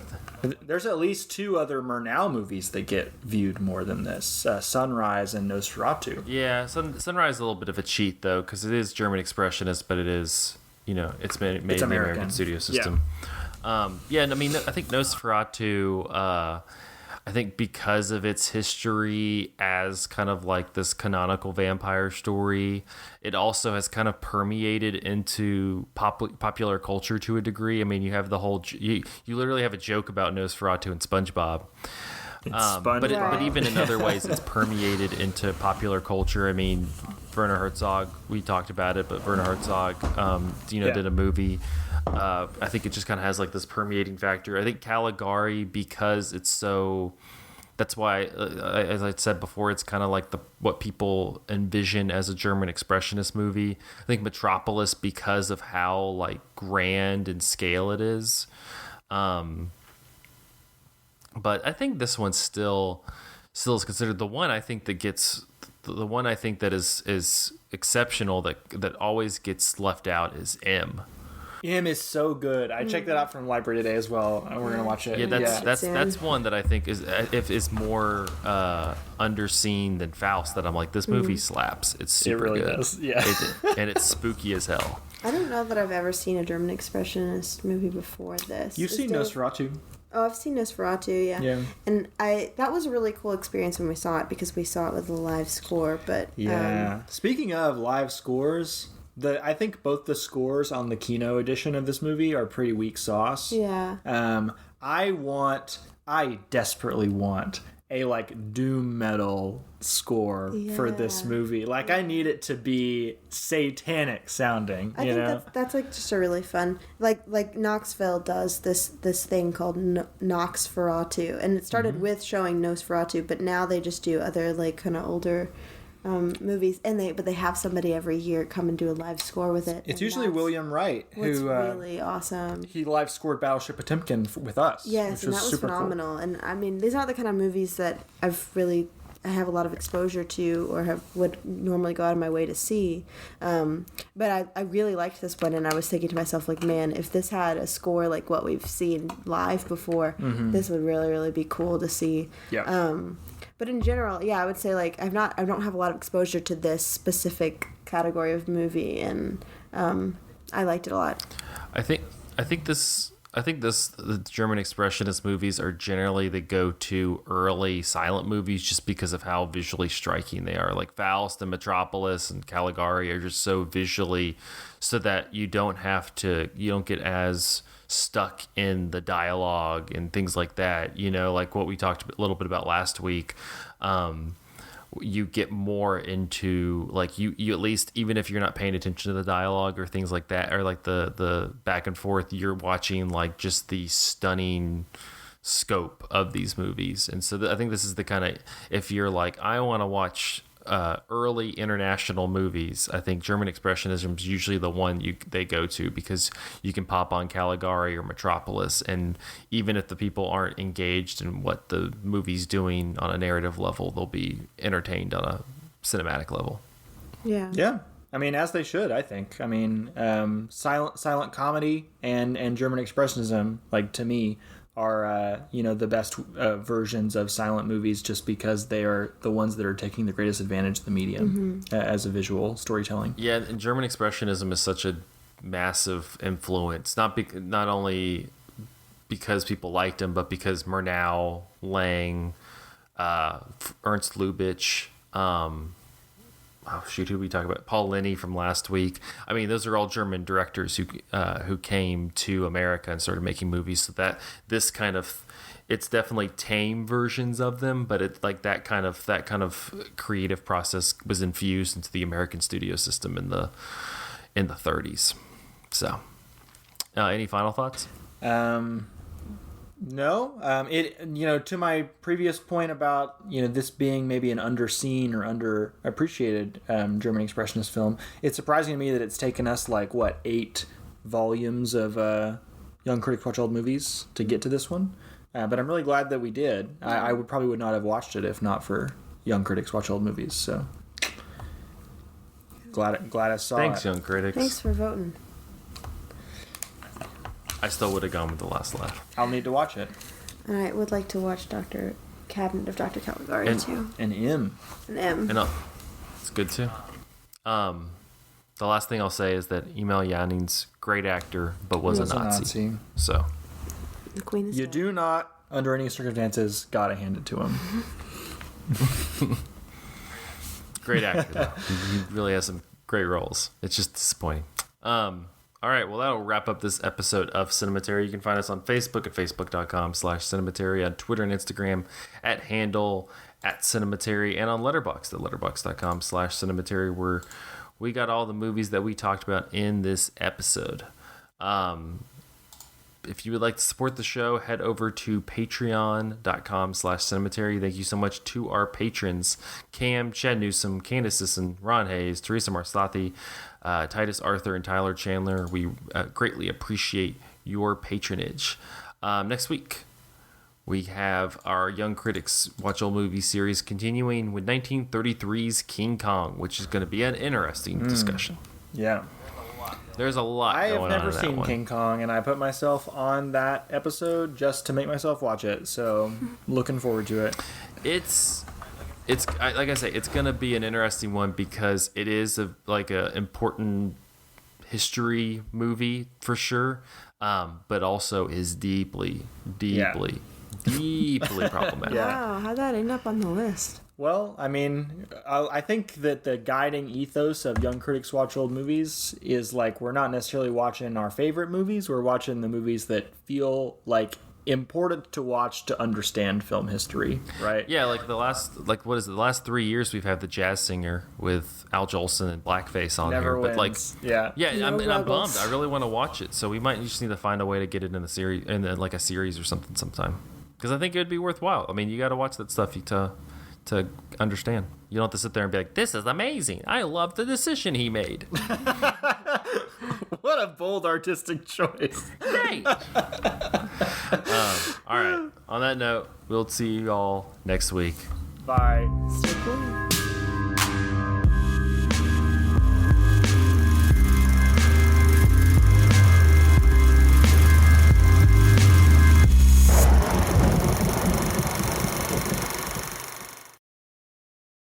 There's at least two other Murnau movies that get viewed more than this: Sunrise and Nosferatu. Yeah, Sunrise is a little bit of a cheat though, because it is German Expressionist, but it is it's made in the American studio system. Yeah, and I mean, I think Nosferatu. I think because of its history as kind of like this canonical vampire story, it also has kind of permeated into popular culture to a degree. I mean, you have the whole you literally have a joke about Nosferatu and SpongeBob. But even in other ways, it's permeated into popular culture. I mean, Werner Herzog, we talked about it, but Werner Herzog, did a movie. I think it just kind of has like this permeating factor. I think Caligari, because it's so, that's why, as I said before, it's kind of like what people envision as a German Expressionist movie. I think Metropolis, because of how like grand in scale it is. But I think this one still is considered the one I think that gets the one I think that is exceptional that always gets left out is M. M is so good. I checked that out from the library today as well, and we're gonna watch it. Yeah, that's one that I think is more underseen than Faust. That I'm like, this movie slaps. It's super really good. Does. Yeah, and it's spooky as hell. I don't know that I've ever seen a German Expressionist movie before this. You've seen Nosferatu. Oh, I've seen Nosferatu, yeah. Yeah. And that was a really cool experience when we saw it because we saw it with a live score. But Speaking of live scores, I think both the scores on the Kino edition of this movie are pretty weak sauce. Yeah. I desperately want a like doom metal score for this movie. Like I need it to be satanic sounding. I think that's like just a really fun, like Knoxville does this thing called Noxferatu, and it started with showing Nosferatu, but now they just do other like kind of older movies, and they have somebody every year come and do a live score with it. It's usually William Wright, who really awesome. He live scored Battleship Potemkin with us. Yes, and that was phenomenal. Cool. And I mean, these aren't the kind of movies that I have a lot of exposure to or would normally go out of my way to see. But I really liked this one, and I was thinking to myself, like, man, if this had a score like what we've seen live before, this would really, really be cool to see. Yeah. But in general, yeah, I would say like I don't have a lot of exposure to this specific category of movie, and I liked it a lot. I think the German Expressionist movies are generally the go-to early silent movies just because of how visually striking they are. Like Faust and Metropolis and Caligari are just so visually, so that you don't get as stuck in the dialogue and things like that, like what we talked a little bit about last week, you get more into like you at least, even if you're not paying attention to the dialogue or things like that, or like the back and forth, you're watching like just the stunning scope of these movies. And so I think this is the kind of, if you're like, I want to watch early international movies, I think German Expressionism is usually the one they go to, because you can pop on Caligari or Metropolis, and even if the people aren't engaged in what the movie's doing on a narrative level, they'll be entertained on a cinematic level. Yeah. I mean, as they should, I think. I mean, silent comedy and German Expressionism, like, to me, are the best versions of silent movies, just because they are the ones that are taking the greatest advantage of the medium as a visual storytelling. Yeah, and German Expressionism is such a massive influence, not only because people liked him, but because Murnau, Lang, Ernst Lubitsch, who we talk about? Paul Linney from last week. I mean, those are all German directors who came to America and started making movies. So that this kind of, it's definitely tame versions of them, but it's like that kind of creative process was infused into the American studio system in the 30s. So, any final thoughts? No, to my previous point about, this being maybe an underseen or underappreciated German Expressionist film, it's surprising to me that it's taken us 8 volumes of Young Critics Watch Old Movies to get to this one. But I'm really glad that we did. I would not have watched it if not for Young Critics Watch Old Movies. So glad I saw it. Thanks, Young Critics. Thanks for voting. I still would have gone with The Last Laugh. I'll need to watch it. And I would like to watch Cabinet of Dr. Caligari too. An M. An M. And it's good too. The last thing I'll say is that Emil Janin's great actor, but was a Nazi. So the Queen is you dead. do not, under any circumstances, gotta hand it to him. Great actor, though. He really has some great roles. It's just disappointing. All right, well, that'll wrap up this episode of Cinematary. You can find us on Facebook at facebook.com/Cinematary, on Twitter and Instagram at handle @Cinematary, and on Letterboxd at letterboxd.com/Cinematary, where we got all the movies that we talked about in this episode. If you would like to support the show, head over to patreon.com/Cinematary. Thank you so much to our patrons: Cam, Chad Newsom, Candace Sisson, Ron Hayes, Teresa Marslathi, Titus Arthur, and Tyler Chandler. We greatly appreciate your patronage. Next week, we have our Young Critics Watch Old Movie series continuing with 1933's King Kong, which is going to be an interesting discussion. Yeah. There's a lot I going on. have never in that seen one. King Kong, and I put myself on that episode just to make myself watch it. So, looking forward to it. It's like I say, it's gonna be an interesting one because it is a important history movie for sure, but also is deeply problematic. Wow, how'd that end up on the list? Well, I mean, I think that the guiding ethos of Young Critics Watch Old Movies is we're not necessarily watching our favorite movies. We're watching the movies that feel important to watch to understand film history, right? Yeah, the last 3 years we've had The Jazz Singer with Al Jolson and blackface on Never here, wins. but No I'm bummed. Ruggles. I really want to watch it, so we might just need to find a way to get it in the series, a series or something sometime, because I think it would be worthwhile. I mean, you got to watch that stuff to understand. You don't have to sit there and be like, "This is amazing. I love the decision he made." What a bold artistic choice. Great. All right. On that note, we'll see you all next week. Bye. Stay cool.